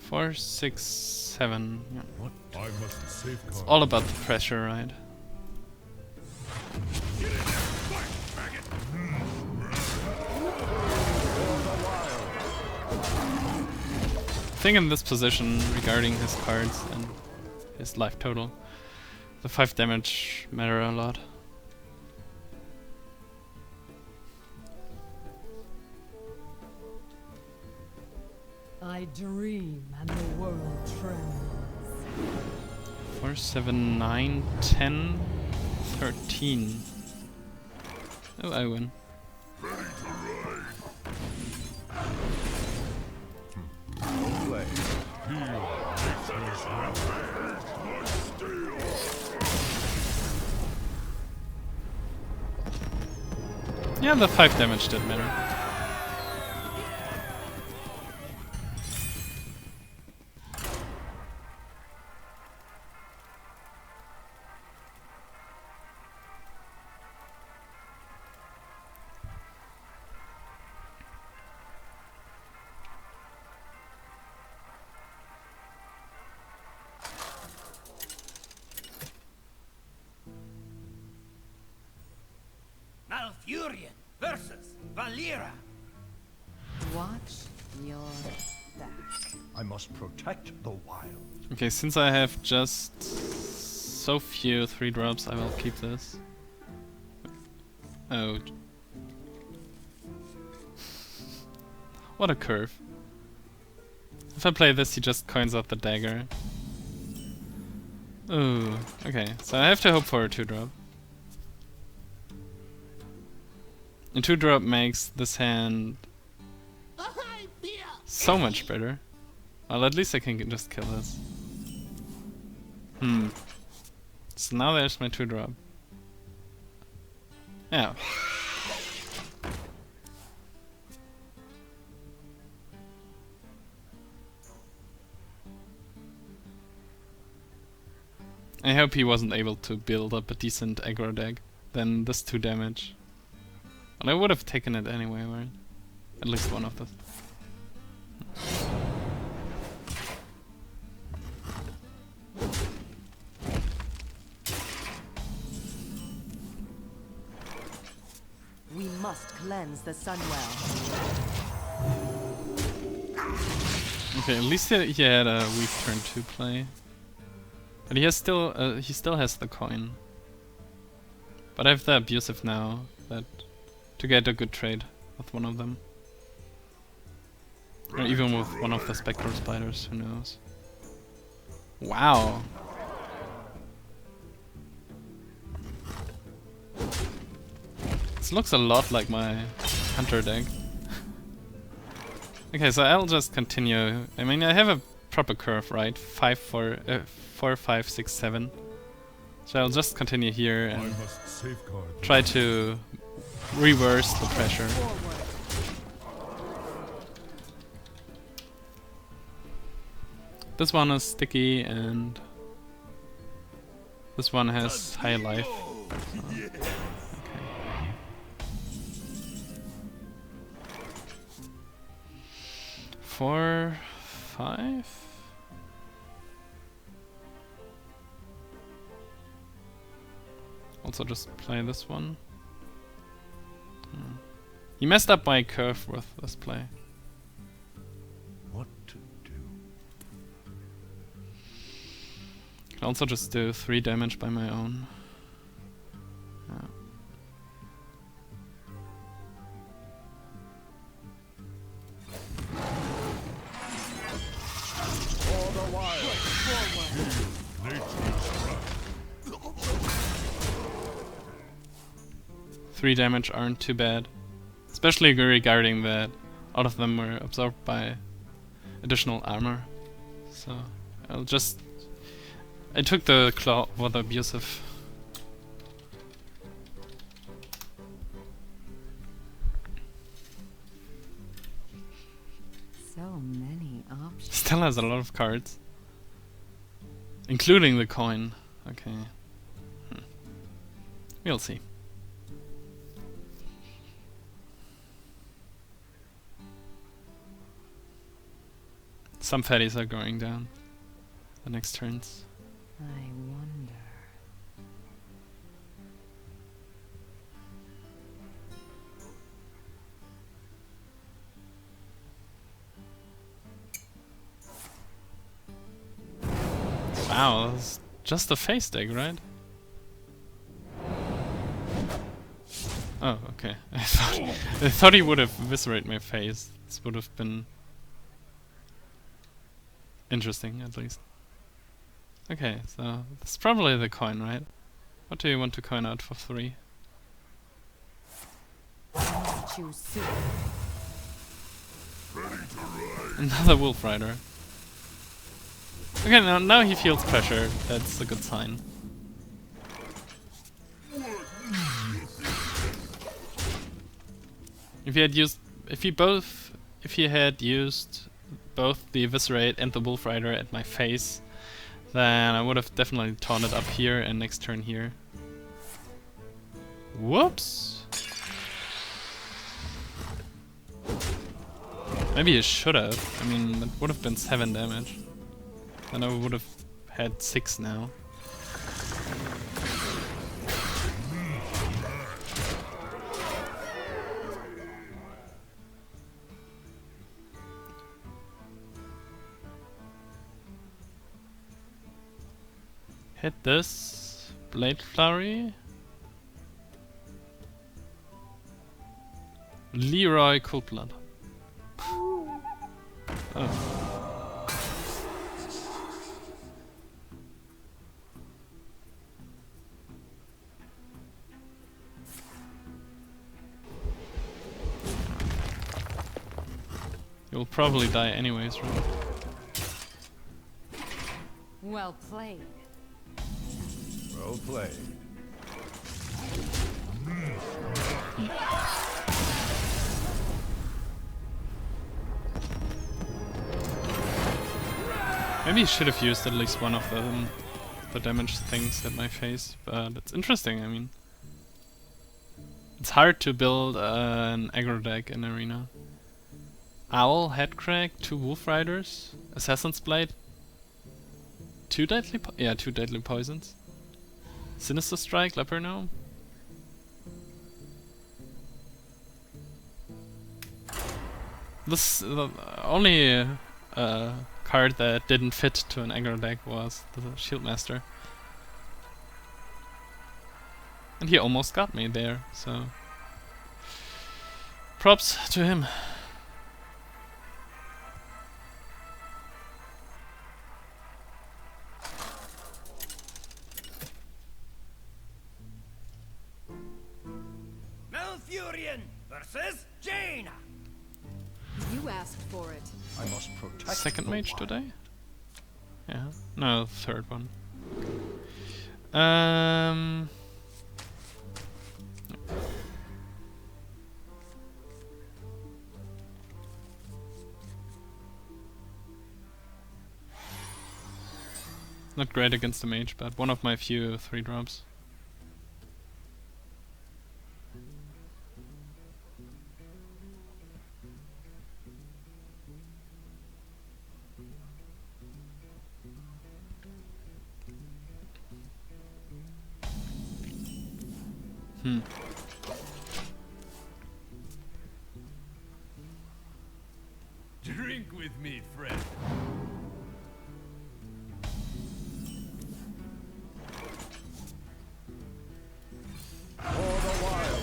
Four, 6, 7. Yeah. What I must safeguard. It's all about the pressure, right? I think in this position, regarding his cards and his life total, the 5 damage matter a lot. I dream and the world trembles. 4, 7, 9, 10, 13. Oh, I win. Play. Yeah, the 5 damage did matter. Malfurion versus Valera. Watch your back. I must protect the wild. Okay, since I have just so few 3 drops, I will keep this. Oh. What a curve. If I play this, he just coins out the dagger. Ooh, okay, so I have to hope for a 2-drop. A 2-drop makes this hand so much better. Well, at least I can just kill this. So now there's my 2-drop. Yeah. I hope he wasn't able to build up a decent aggro deck. Then this 2 damage. Well, I would have taken it anyway, right? At least one of this. We must cleanse the Sunwell. Okay, at least he had a weak turn 2 play. But he still has the coin. But I have the abusive now to get a good trade with one of them. Or even with one of the Spectral Spiders, who knows. Wow. This looks a lot like my Hunter deck. Okay, so I'll just continue. I mean, I have a proper curve, right? 4, 5, 6, 7. So I'll just continue here and try to reverse the pressure. This one is sticky and this one has high life. So, okay. 4, 5. Also just play this one. He messed up my curve with this play. What to do? Can also just do 3 damage by my own. Yeah. For the wild. 3 damage aren't too bad. Especially regarding that all of them were absorbed by additional armor. So I took the claw for the abusive. So many options. Still has a lot of cards. Including the coin. Okay. We'll see. Some fatties are going down the next turns. I wonder. Wow, that's just a face deck, right? Oh, okay. I thought he would have eviscerated my face. This would have been interesting, at least. Okay, so that's probably the coin, right? What do you want to coin out for 3? Choose soon. Another Wolf Rider. Okay, now he feels pressure. That's a good sign. If he had used both the Eviscerate and the Wolf Rider at my face, then I would have definitely taunted up here and next turn here. Whoops! Maybe he should have. I mean, that would have been 7 damage. Then I would have had 6 now. Hit this Blade Flurry. Leroy Coldblood. Oh. You'll probably die anyways, right? Well played. Well played. Maybe you should have used at least one of them, the damage things hit my face, but it's interesting, I mean. It's hard to build an aggro deck in Arena. Owl, Headcrack, 2 Wolf Riders, Assassin's Blade, 2 deadly two deadly poisons. Sinister Strike, Leper Gnome. This the only card that didn't fit to an aggro deck was the Shieldmaster. And he almost got me there, so props to him. Malfurion versus Jaina. You asked for it. I must protect Second the mage wild. today? Yeah. No, third one. Not great against the mage, but one of my few 3-drops. Drink with me, friend. For the wild.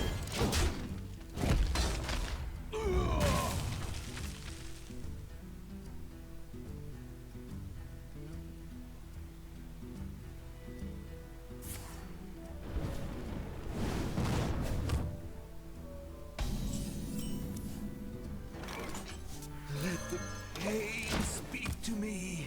Let the pain speak to me.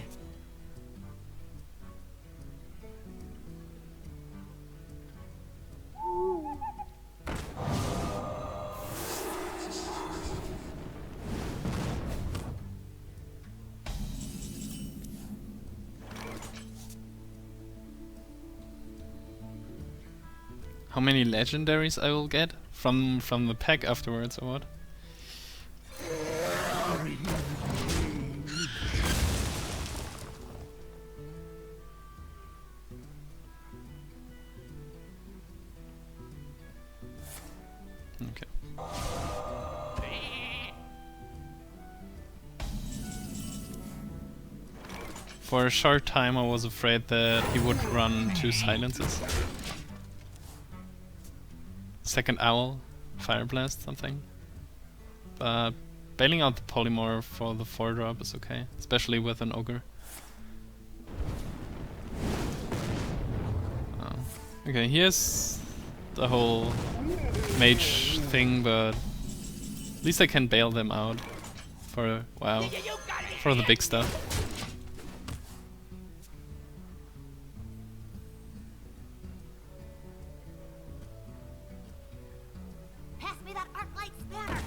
How many legendaries I will get from the pack afterwards, or what? Okay. For a short time I was afraid that he would run 2 silences. Second Owl, Fire Blast, something. But bailing out the Polymorph for the 4-drop is okay, especially with an Ogre. Oh. Okay, here's the whole Mage thing, but at least I can bail them out for a while, for the big stuff. Pass me that arc light spanner.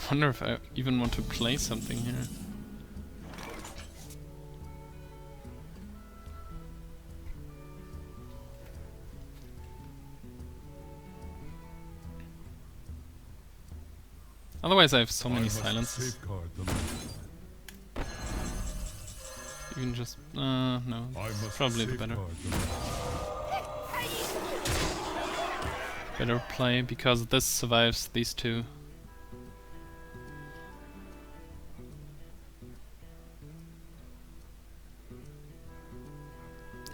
I wonder if I even want to play something here. Otherwise I have so many must silences. safeguard the land. You can just... no, I it's must probably the better. safeguard the land. Better play, because this survives these two.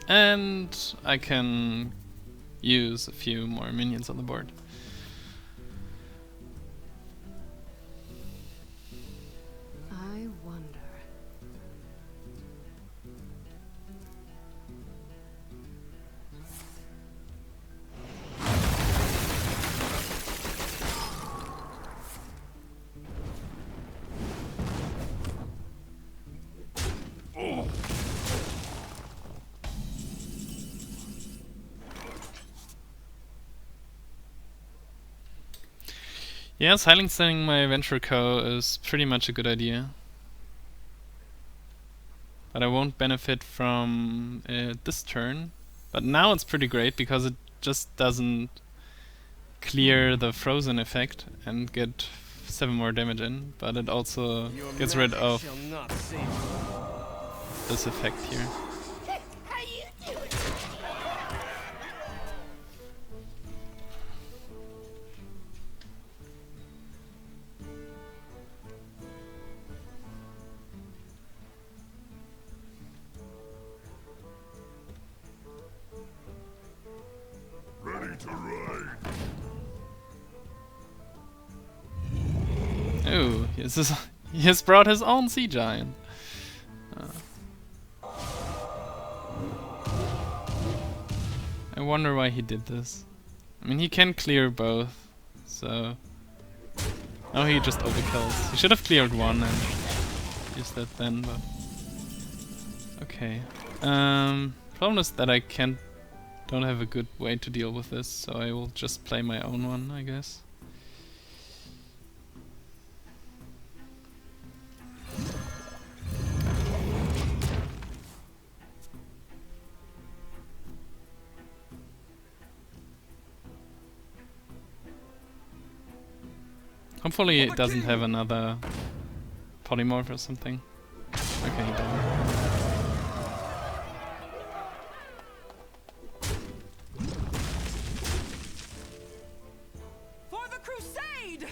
And I can use a few more minions on the board. I wonder. Yeah, silencing my Venture Co is pretty much a good idea. But I won't benefit from this turn. But now it's pretty great because it just doesn't clear the frozen effect and get 7 more damage in, but it also Your gets rid magic of shall not save me. this effect here. How you doing? Ready to ride. Oh, he has brought his own sea giant. I wonder why he did this. I mean, he can clear both, so... Oh, he just overkills. He should have cleared one and used that then, but... Okay. Problem is that I don't have a good way to deal with this, so I will just play my own one, I guess. Hopefully it doesn't have another polymorph or something. Okay, he doesn't. For the crusade!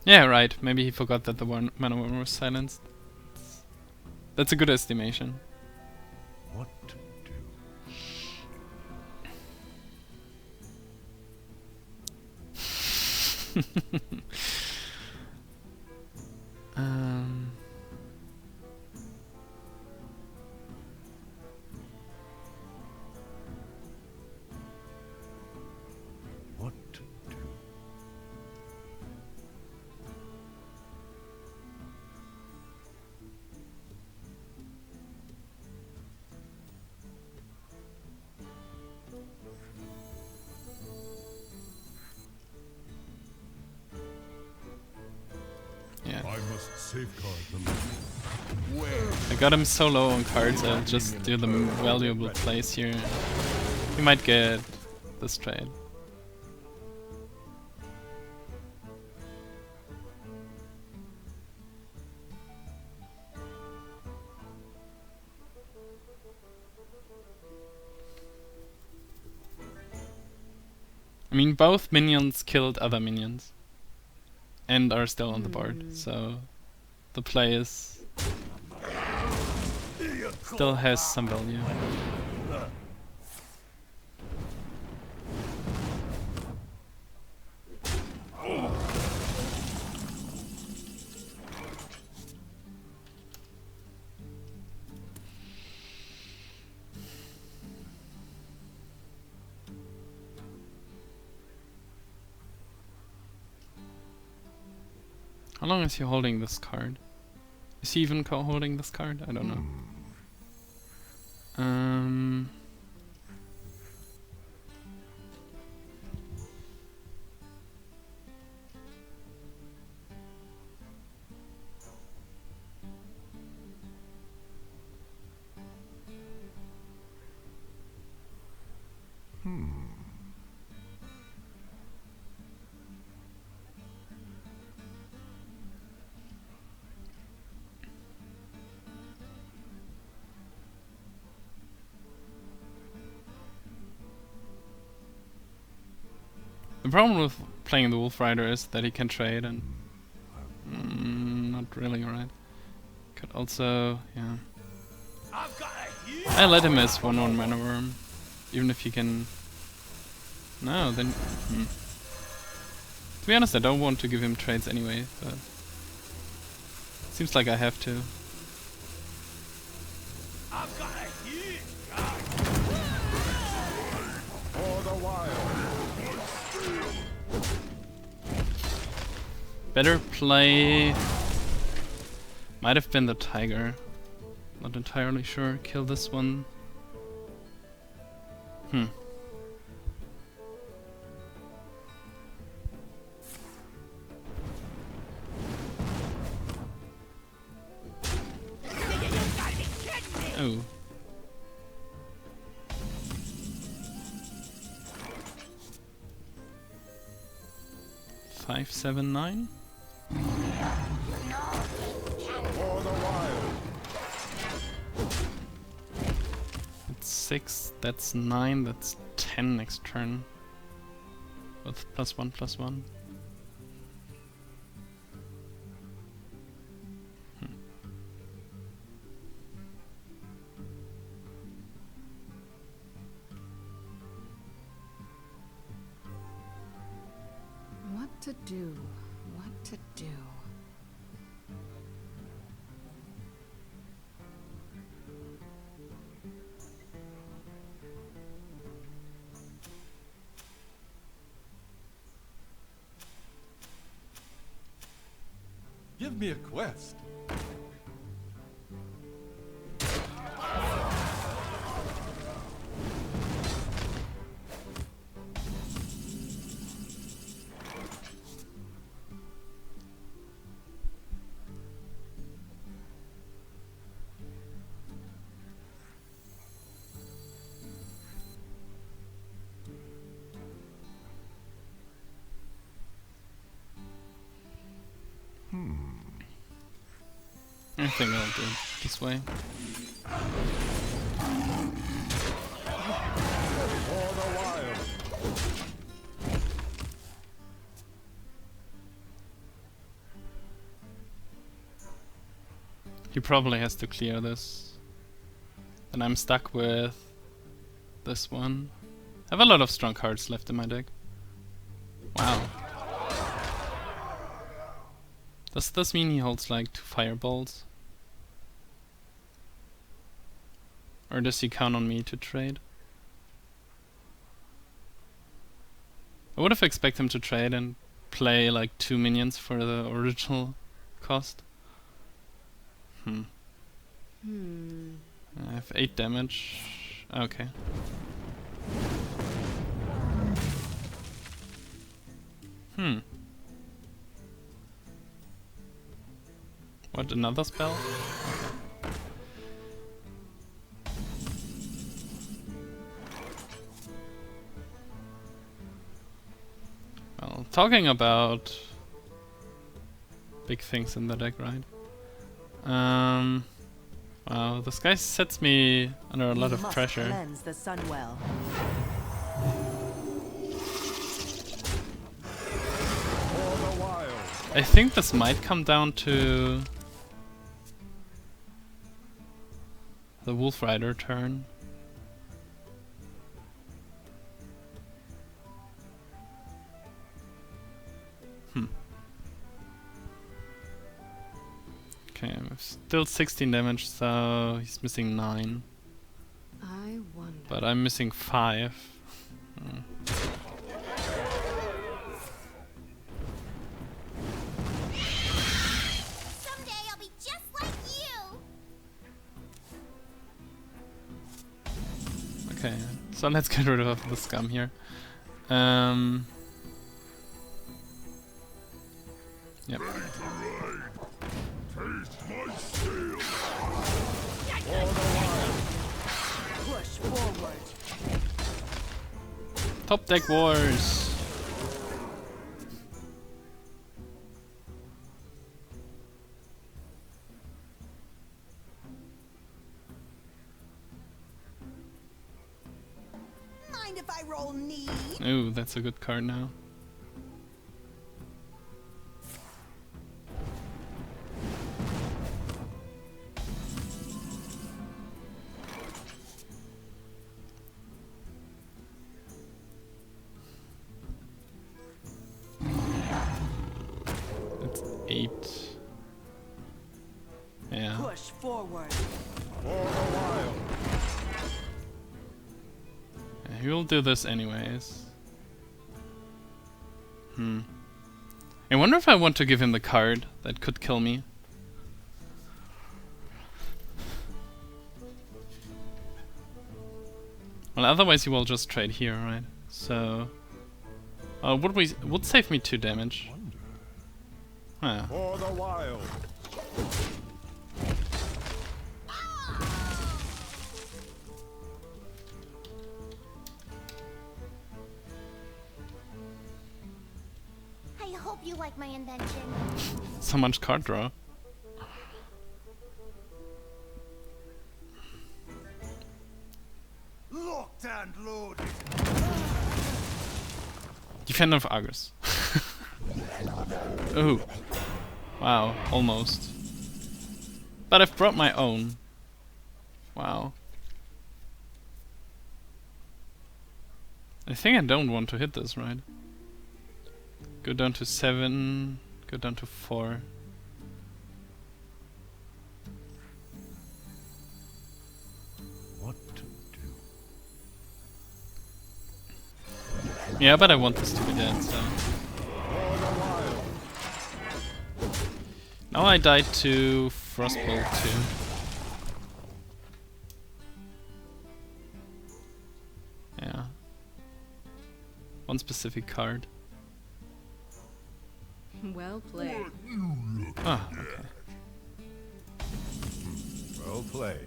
Yeah, right. Maybe he forgot that the mana worm was silenced. That's a good estimation. What to do? um... What to do? Yeah. I must safeguard the living. Where? I got him so low on cards, I'll just do the valuable plays here. He might get this trade. I mean, both minions killed other minions. And are still on the board, so the play is still has some value. How long is he holding this card? Is he even holding this card? I don't know. The problem with playing the Wolf Rider is that he can trade and... not really, right. Could also... yeah. I let him as 1/1 mana worm. Even if he can... No, then... To be honest, I don't want to give him trades anyway, but... Seems like I have to. For the wild. Better play... Might have been the tiger. Not entirely sure. Kill this one. Oh. Five, 7, 9. That's 6. That's 9. That's 10 next turn. With +1/+1. What to do? What to do? Give me a quest. I think I'll do it this way. For the wild. He probably has to clear this. And I'm stuck with this one. I have a lot of strong cards left in my deck. Wow. Does this mean he holds like 2 fireballs? Or does he count on me to trade? I would have expected him to trade and play like 2 minions for the original cost. I have 8 damage. Okay. What, another spell? Okay. Well, talking about big things in the deck, right? Wow, this guy sets me under a lot of pressure. Cleanse the sun well. For the wild. I think this might come down to the Wolf Rider turn. Okay, I'm still 16 damage, so he's missing 9. I wonder. But I'm missing 5. Someday I'll be just like you. Okay, so let's get rid of the scum here. Yep. Push forward. Top deck wars. Mind if I roll need? Ooh, that's a good card now. That's 8. Yeah. Push forward. For the wild. He will do this anyways. I'm I wonder if I want to give him the card that could kill me. Well, otherwise he will just trade here, right? So, would save me 2 damage. Huh. For the wild. I hope you like my invention. So much card draw. Locked and loaded. Defender of Argus. Oh. Wow, almost. But I've brought my own. Wow. I think I don't want to hit this, right? Go down to 7, go down to 4. What to do? Yeah, but I want this to be dead, so... Now I died to Frostbolt too. Yeah. One specific card. Well played. Ah, okay. Well played.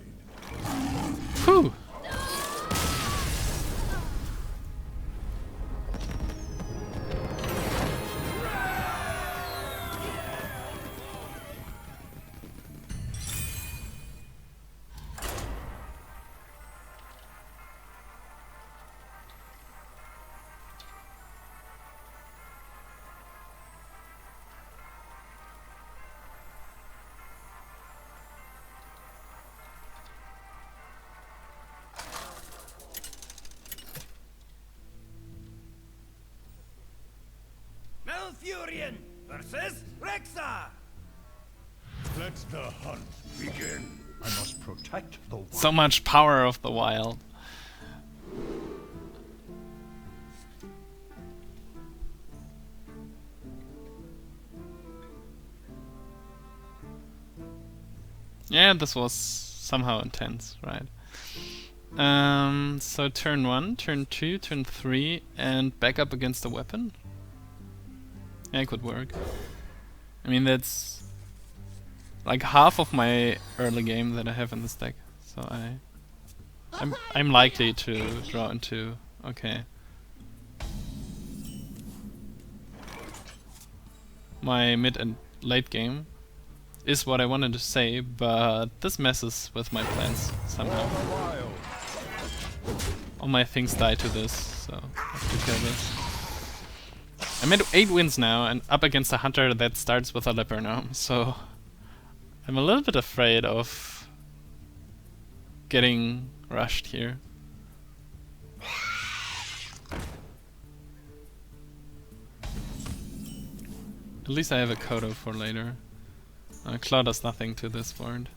Whew! Malfurion versus Rexar. Let the hunt begin. I must protect the wild. So much power of the wild. Yeah, this was somehow intense, right? So turn 1, turn 2, turn 3, and back up against the weapon? Yeah, it could work. I mean, that's like half of my early game that I have in this deck. So I'm likely to draw into... Okay. My mid and late game is what I wanted to say, but this messes with my plans somehow. All my things die to this, so I have to kill this. I'm at 8 wins now, and up against a hunter that starts with a leper now, so I'm a little bit afraid of getting rushed here. At least I have a Kodo for later. Claw does nothing to this board.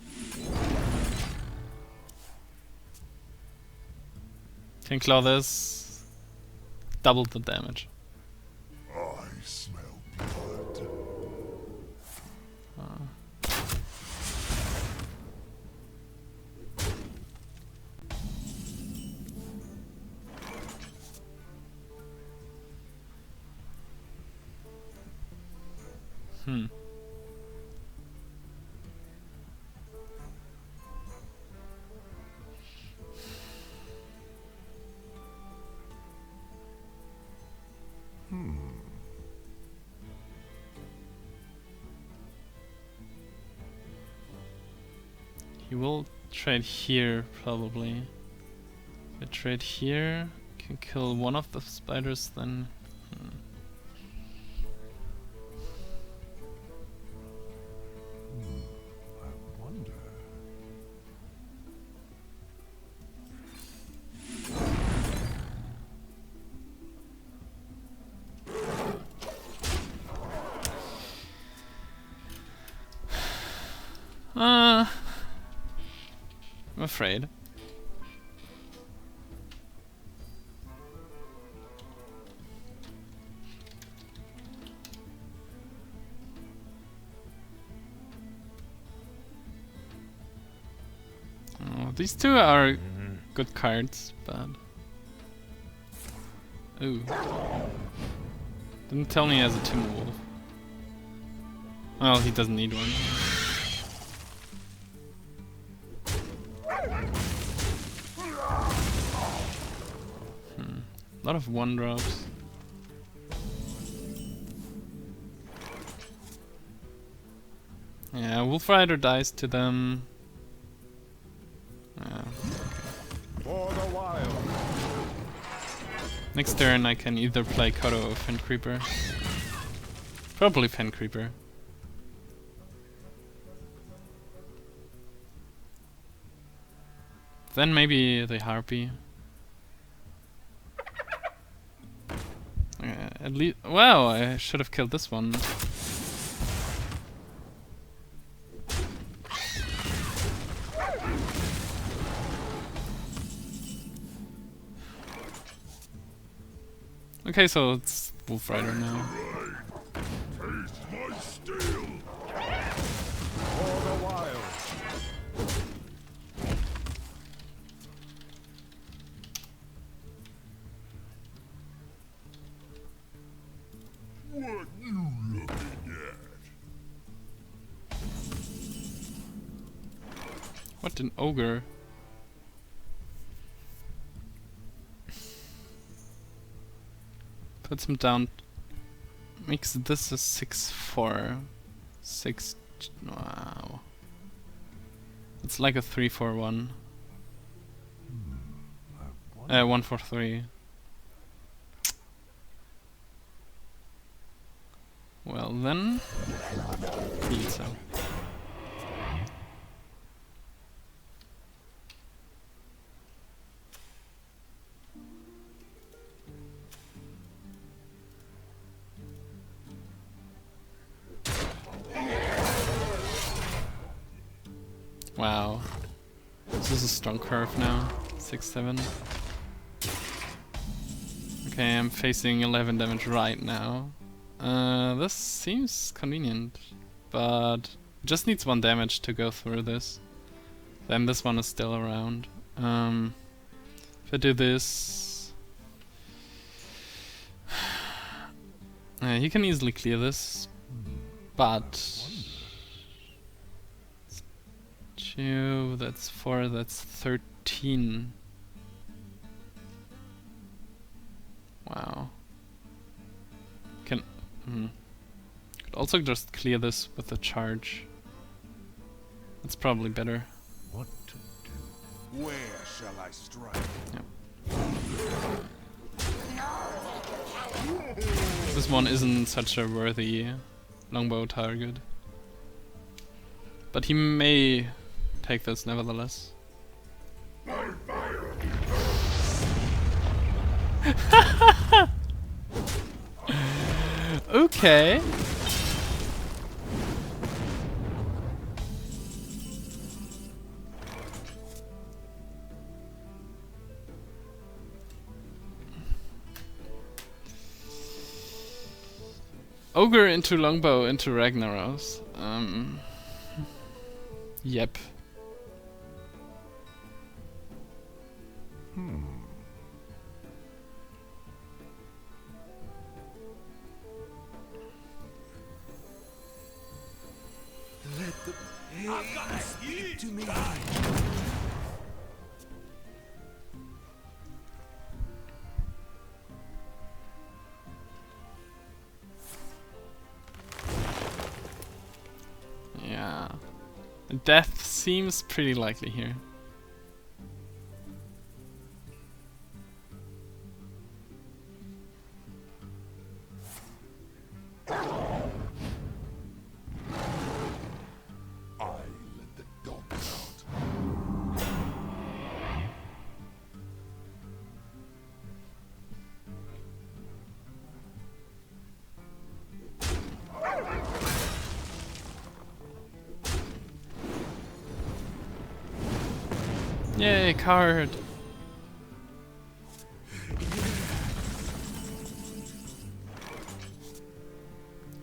Can claw this, double the damage. I smell blood. He will trade here, probably. If I trade here, can kill one of the spiders, then... I wonder. I'm afraid. These two are good cards, but... Ooh. Didn't tell me he has a Timberwolf. Well, he doesn't need one. A lot of 1-drops. Yeah, Wolf Rider dies to them. For the wild. Next turn I can either play Kodo or Fen Creeper. Probably Fen Creeper. Then maybe the Harpy. At least, wow, I should have killed this one. Okay, so it's Wolf Rider now. Taste my steel. For the wild. What you looking at? What an ogre. Puts him down. Makes this a 6-4. 6. Wow. It's like a 3-4-1. 1-4-3. Well then, feel so. Wow. This is a strong curve now. 6-7. Okay, I'm facing 11 damage right now. This seems convenient, but just needs 1 damage to go through this. Then this one is still around. If I do this... he can easily clear this, but... 2, that's 4, that's 13. Wow. Can... Could also just clear this with a charge. That's probably better. What to do? Where shall I strike? Yep. This one isn't such a worthy longbow target. But he may take this nevertheless. Okay. Ogre into longbow into Ragnaros. Yep. Let the pain speak to me. Yeah. Death seems pretty likely here. Yay, card!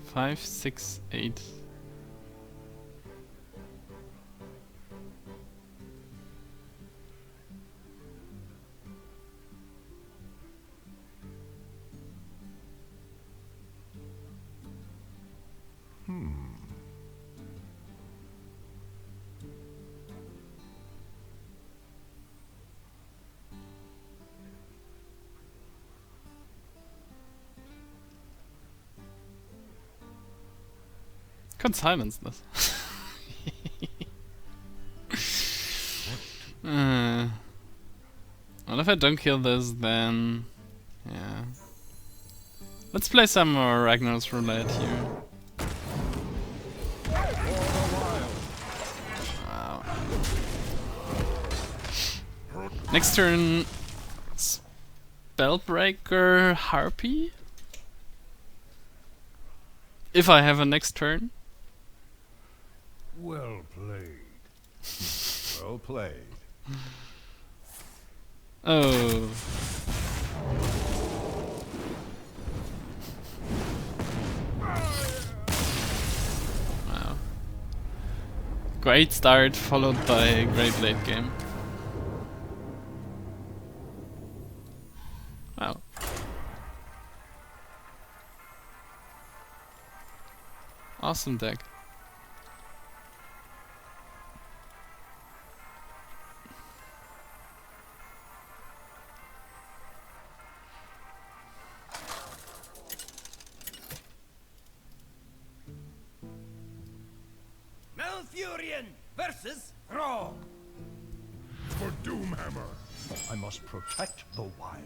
Five, 6, 8. could silence this. Well, if I don't kill this, then yeah. Let's play some more Ragnar's Roulette here. Wow. Next turn, Spellbreaker Harpy. If I have a next turn. Well played. Well played. Oh. Wow. Great start followed by a great late game. Wow. Awesome deck. Malfurion versus Thrall. For Doomhammer, I must protect the wild.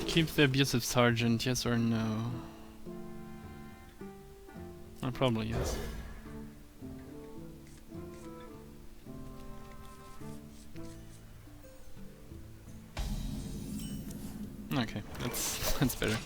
Keep the abusive sergeant, yes or no? Probably yes. Okay, that's better.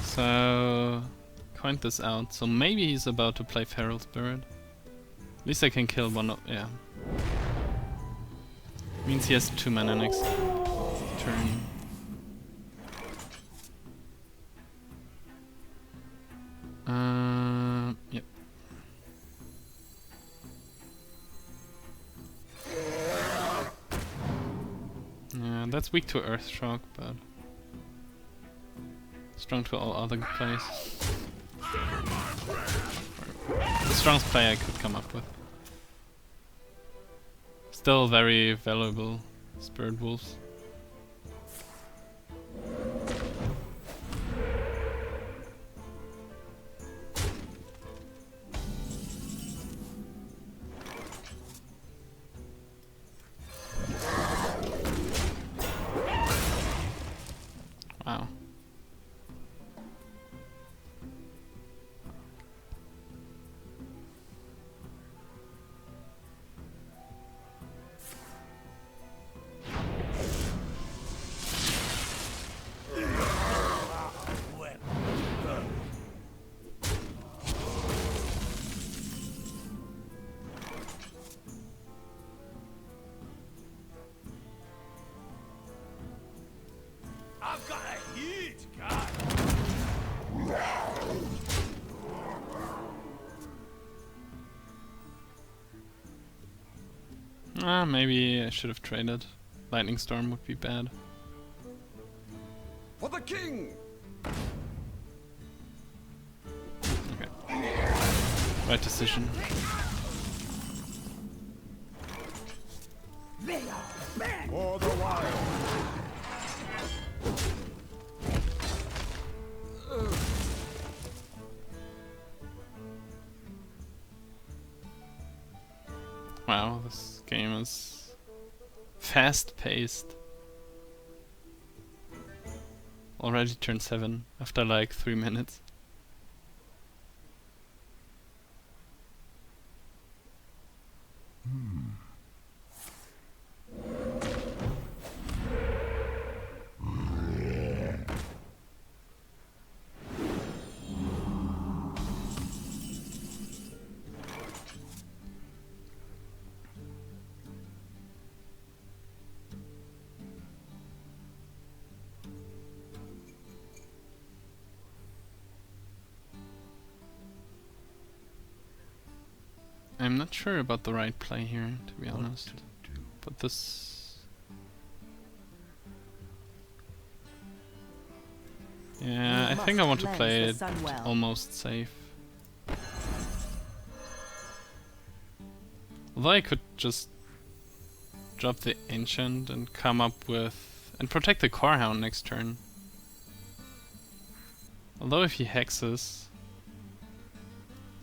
So, point this out. So maybe he's about to play Feral Spirit. At least I can kill one of... yeah. Means he has 2 mana next turn. Yep. Yeah, that's weak to Earth Shock, but strong to all other plays. The strongest play I could come up with. Still very valuable Spirit Wolves. Wow. I've got a huge card. Maybe I should have traded. Lightning Storm would be bad. For the king! Okay. Right decision. For the wild! Wow, this game is fast-paced. Already turned 7 after like 3 minutes. I'm not sure about the right play here, to be honest. do? But this... Yeah, I think I want to play it almost safe. Although I could just drop the Ancient and come up with... and protect the Corehound next turn. Although if he hexes...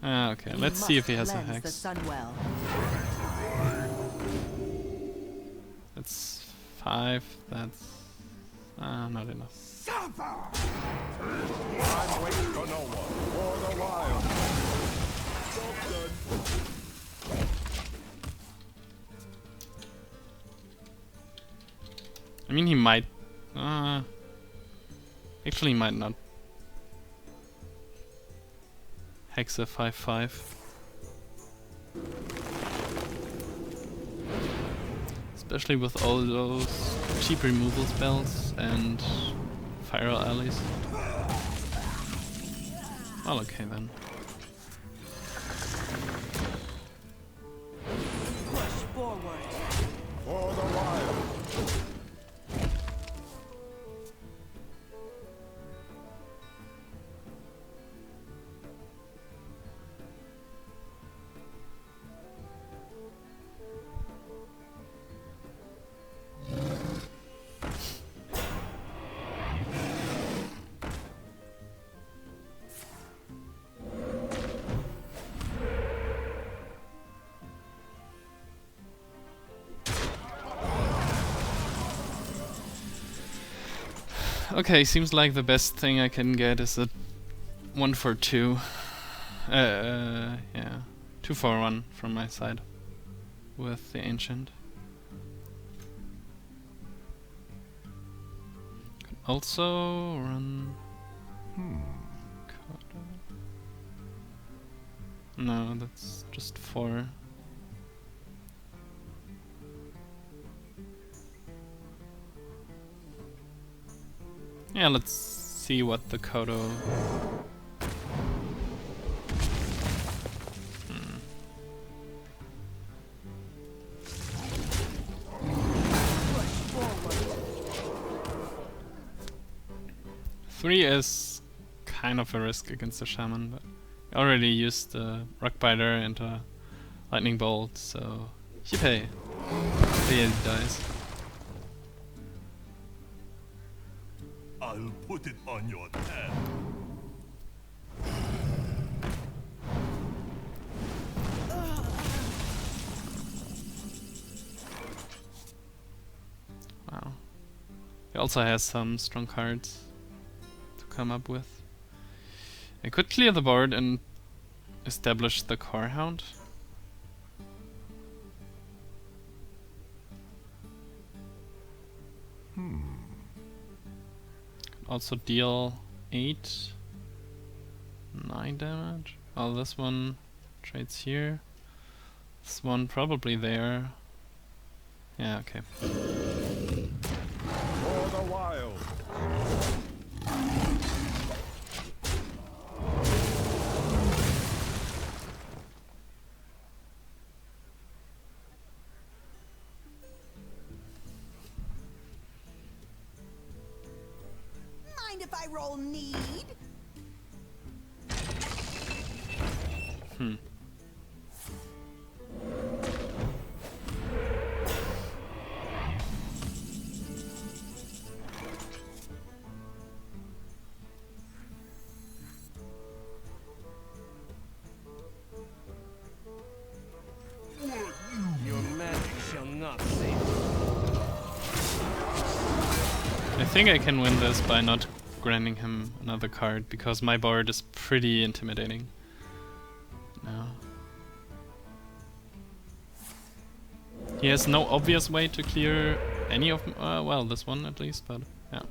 Ah, okay, let's see if he has a hex. That's 5, that's... not enough. I'm waiting for no one. For the wild. I mean, he might... actually, he might not. Hex a 5/5. Especially with all those cheap removal spells and Viral Allies. Well, okay then. Push forward. For the wild. Okay, seems like the best thing I can get is a 1 for 2. Yeah, 2 for 1 from my side with the Ancient. Could also run. No, that's just 4. Yeah, let's see what the Kodo... Three is kind of a risk against the Shaman, but I already used the Rockbiter and a Lightning Bolt, so yippee! He dies. I'll put it on your tab. Wow. He also has some strong cards to come up with. I could clear the board and establish the Corehound. Also deal 8, 9 damage. Oh, this one trades here. This one probably there. Yeah, okay. For the wild. Mind if I roll need? Your magic shall not save you. I think I can win this by not granting him another card, because my board is pretty intimidating. No. He has no obvious way to clear any of well, this one at least, but yeah.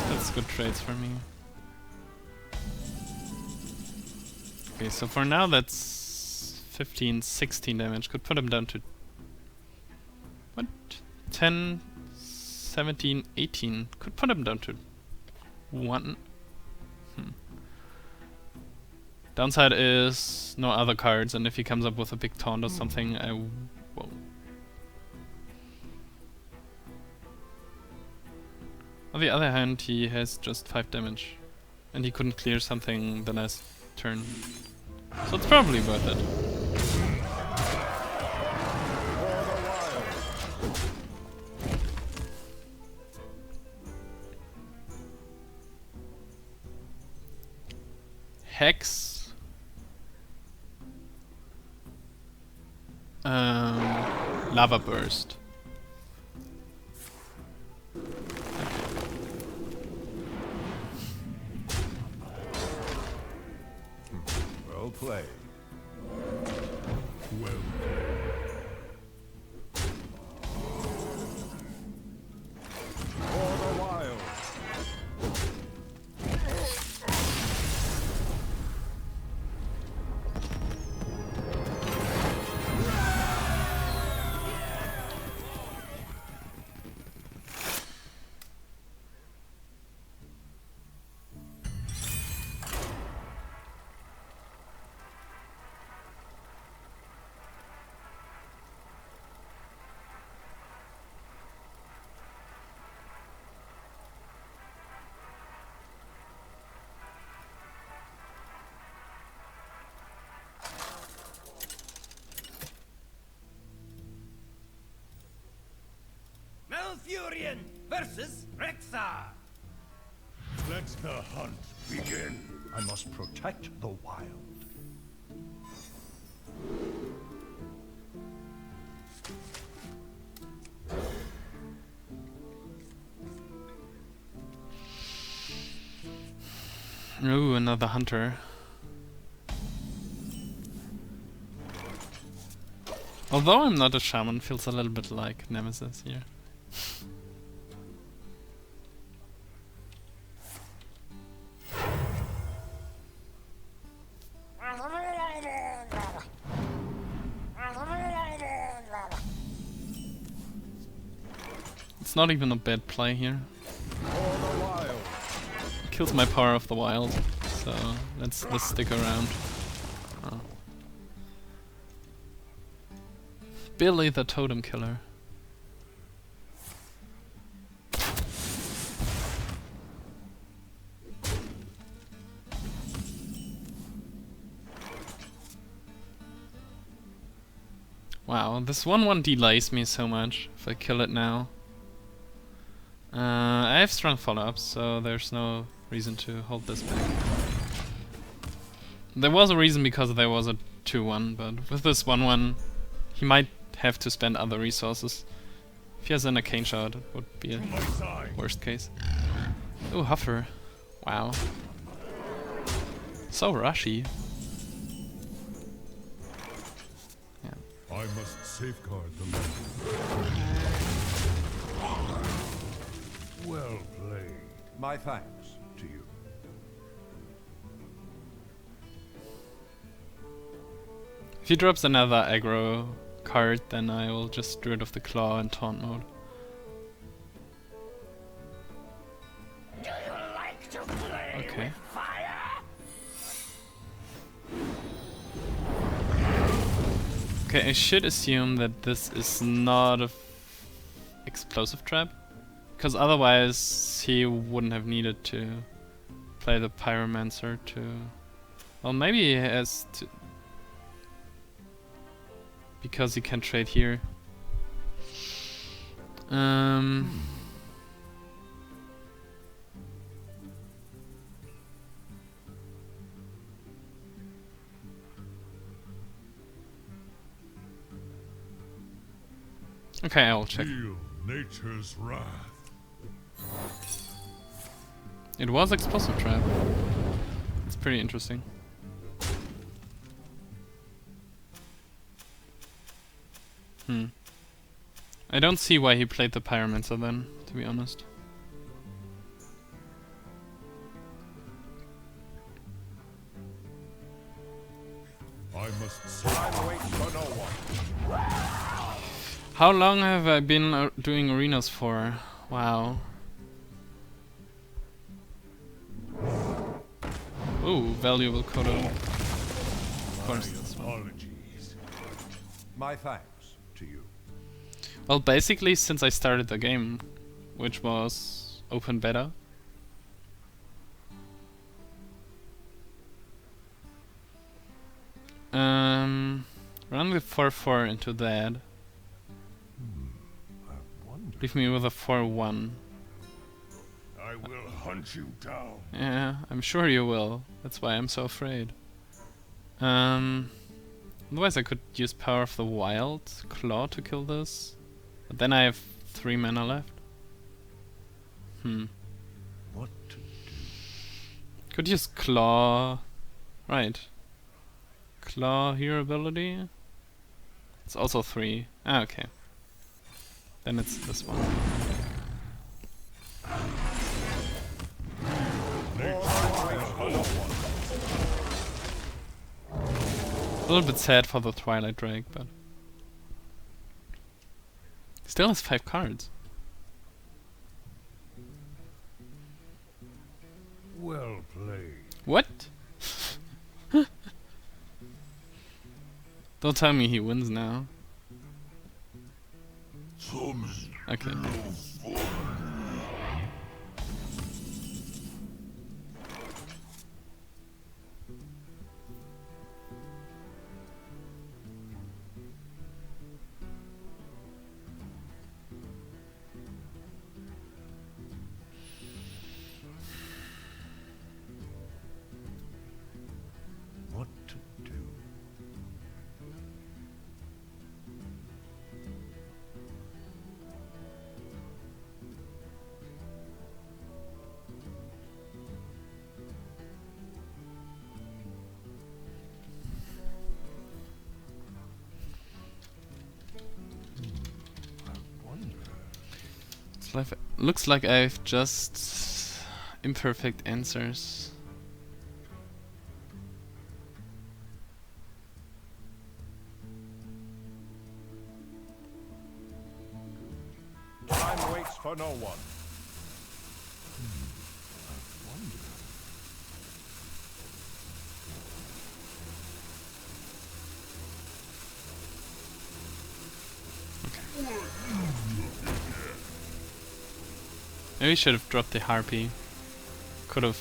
That's good trades for me. Okay, so for now that's 15, 16 damage. Could put him down to... what? 10, 17, 18. Could put him down to 1. Downside is no other cards, and if he comes up with a big taunt or something, I won't. On the other hand, he has just 5 damage, and he couldn't clear something the last turn. So it's probably worth it. Hex. Lava Burst. Well played. Well For the wild. Malfurion versus Rexar. Let the hunt begin. I must protect the wild. Ooh, another hunter. Although I'm not a shaman, feels a little bit like Nemesis here. It's not even a bad play here. Kills my power of the wild, so let's stick around. Oh. Billy the Totem Killer. Wow, this 1/1 delays me so much if I kill it now. I have strong follow-ups, so there's no reason to hold this back. There was a reason because there was a 2/1, but with this 1/1 he might have to spend other resources. If he has an arcane shot, it would be a worst case. Ooh, Huffer. Wow. So rushy. I must safeguard the land. Well played. My thanks to you. If he drops another aggro card, then I will just Druid of the Claw in taunt mode. Do you like to play Okay. with fire? Okay, I should assume that this is not a explosive trap, because otherwise he wouldn't have needed to play the Pyromancer to... Well, maybe he has to... Because he can trade here. Okay, I'll check. Feel nature's wrath. It was explosive trap. It's pretty interesting. I don't see why he played the Pyromancer then, to be honest. I must wait for no one. How long have I been doing arenas for? Wow. Ooh, valuable Kodo. course. Apologies. My thanks to you. Well, basically, since I started the game, which was open beta. Run with 4/4 into that. I wonder. Leave me with a 4/1. I will hunt you down. Yeah, I'm sure you will. That's why I'm so afraid. Otherwise I could use Power of the Wild Claw to kill this. But then I have 3 mana left. What to do? Could use Claw. Right. Claw here ability. It's also 3. Ah, okay. Then it's this one. A little bit sad for the Twilight Drake, but still has 5 cards. Well played. What? Don't tell me he wins now. Okay. What to do? I wonder. Looks like I've just imperfect answers. Time waits for no one. Maybe should have dropped the Harpy. Could have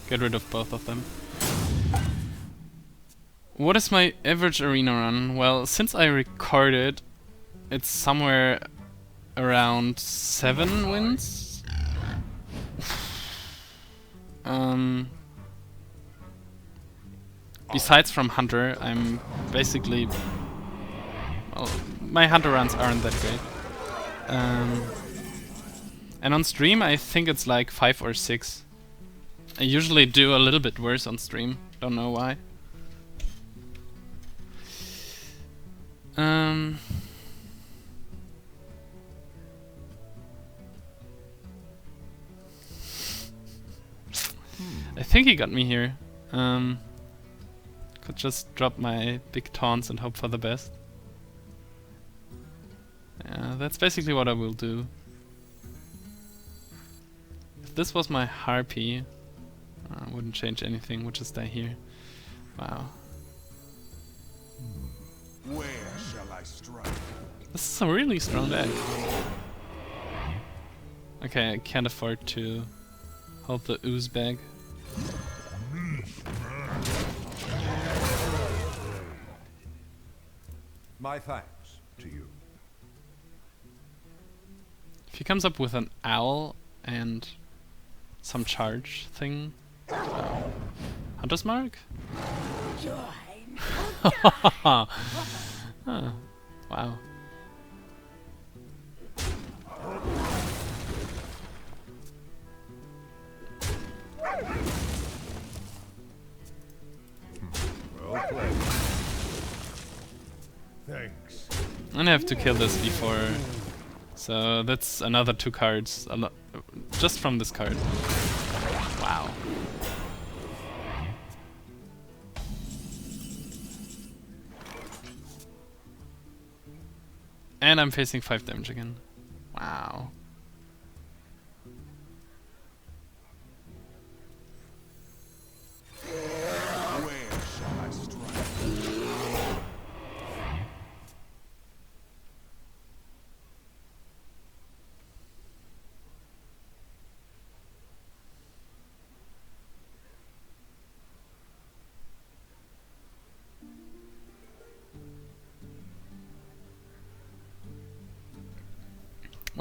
get rid of both of them. What is my average arena run? Well, since I recorded, it's somewhere around 7 wins. Besides from Hunter, I'm basically... Well, my Hunter runs aren't that great. And on stream, I think it's like 5 or 6. I usually do a little bit worse on stream. Don't know why. I think he got me here. Could just drop my big taunts and hope for the best. Yeah, that's basically what I will do. If this was my Harpy, I wouldn't change anything, would just stay here. Wow. Where shall I strike? This is a really strong deck. Okay, I can't afford to hold the ooze bag. My thanks to you. If he comes up with an owl and some charge thing. Hunter's Mark? Huh, wow. Well played. Thanks. And I have to kill this before. So that's another 2 cards. Just from this card. Wow. And I'm facing 5 damage again. Wow. Where shall I strike?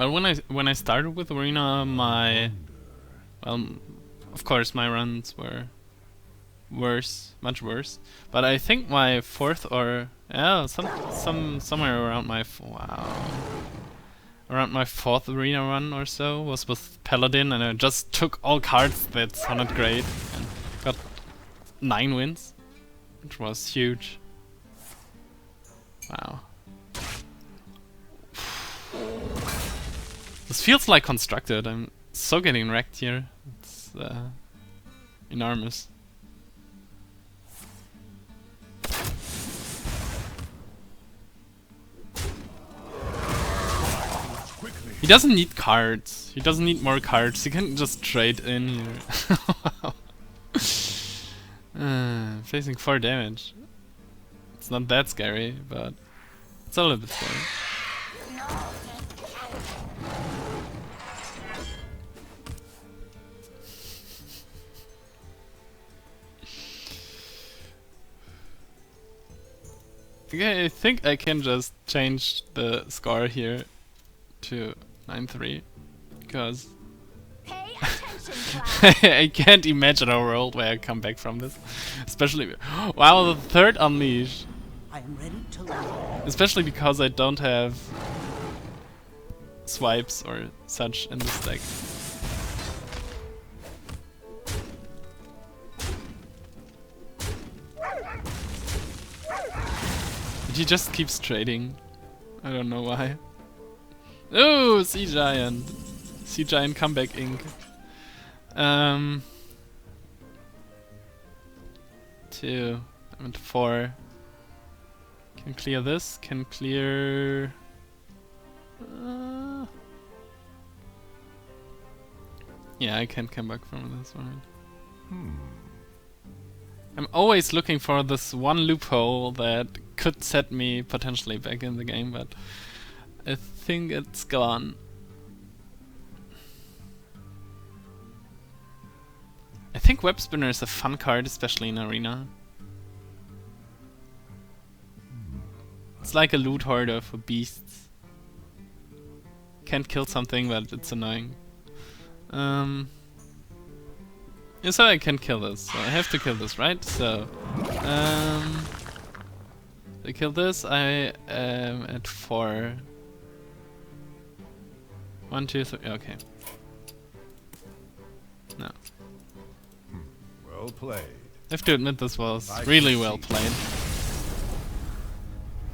Well, when I started with Arena, of course my runs were worse, much worse. But I think my fourth or somewhere around my around my fourth Arena run or so was with Paladin, and I just took all cards that sounded great and got 9 wins, which was huge. Wow. This feels like constructed. I'm so getting wrecked here. It's enormous. He doesn't need cards. He doesn't need more cards. He can just trade in here. Facing 4 damage. It's not that scary, but it's a little bit scary. Okay, I think I can just change the score here to 9-3 because Pay attention, class. I can't imagine a world where I come back from this. Especially, wow, the third Unleash. I am ready to learn. Especially because I don't have swipes or such in this deck. But he just keeps trading. I don't know why. Oh, Sea Giant. Sea Giant Comeback Inc. 2 and 4. Can clear this, can clear... yeah, I can't come back from this one. I'm always looking for this one loophole that could set me potentially back in the game, but I think it's gone. I think Web Spinner is a fun card, especially in Arena. It's like a loot hoarder for beasts. Can't kill something, but it's annoying. Yeah, so I can kill this. So I have to kill this, right? So, I kill this. I am at 4. 1, 2, 3. Okay. No. Well played. I have to admit this was really well played.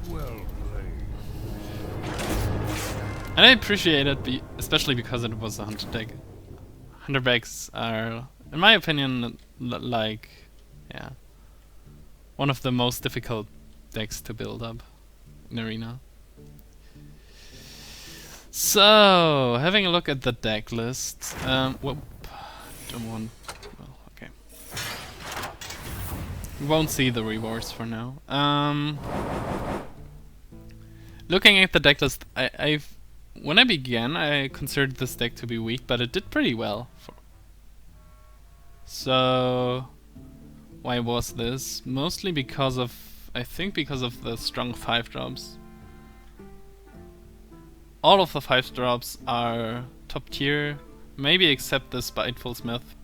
Well played. And I appreciate it, especially because it was a hunter deck. Hunter decks are, in my opinion, like, yeah, one of the most difficult decks to build up in Arena. So, having a look at the deck list. Whoop, don't want. Well, okay. We won't see the rewards for now. Looking at the deck list, when I began, I considered this deck to be weak, but it did pretty well. So, why was this? Mostly because of, I think because of the strong 5-drops. All of the 5-drops are top tier, maybe except the Spiteful Smith.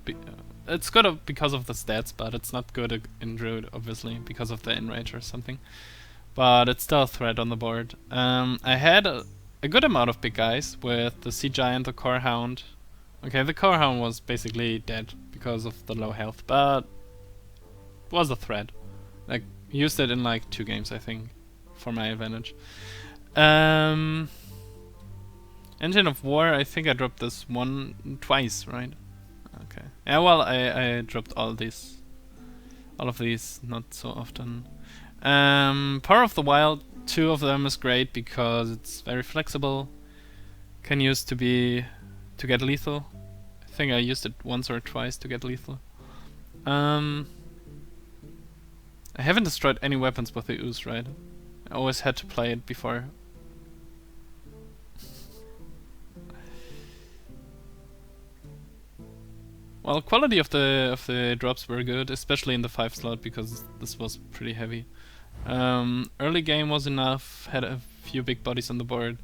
It's good because of the stats, but it's not good in Druid, obviously, because of the enrage or something. But it's still a threat on the board. I had a good amount of big guys with the Sea Giant, the Core Hound. Okay, the Core Hound was basically dead because of the low health, but was a threat. Like, used it in like 2 games, I think, for my advantage. Engine of War, I think I dropped this twice, right? Okay. Yeah, well, I dropped all of these, not so often. Power of the Wild, 2 of them is great because it's very flexible. Can use to get lethal. I think I used it once or twice to get lethal. I haven't destroyed any weapons with the Ooze, right? I always had to play it before. Well, quality of the drops were good, especially in the 5 slot because this was pretty heavy. Early game was enough, had a few big bodies on the board.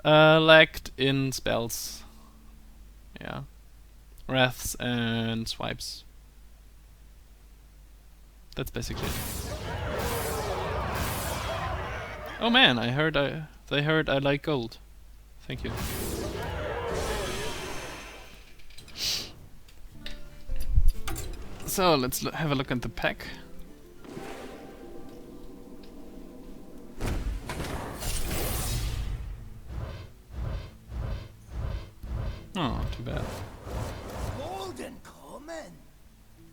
Lacked in spells. Yeah. Wraths and swipes. That's basically it. Oh man, they heard I like gold. Thank you. So let's have a look at the pack. Oh, too bad. Golden Common.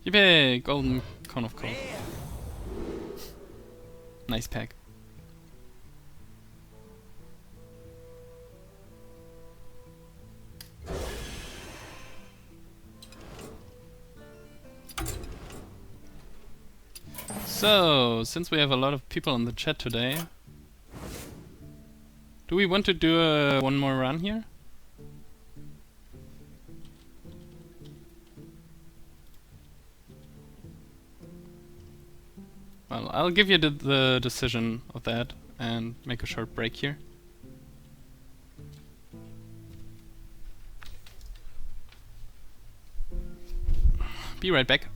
Yippee! Golden Cone of Cold. Rare. Nice pack. So, since we have a lot of people in the chat today, do we want to do one more run here? Well, I'll give you the decision of that and make a short break here. Be right back.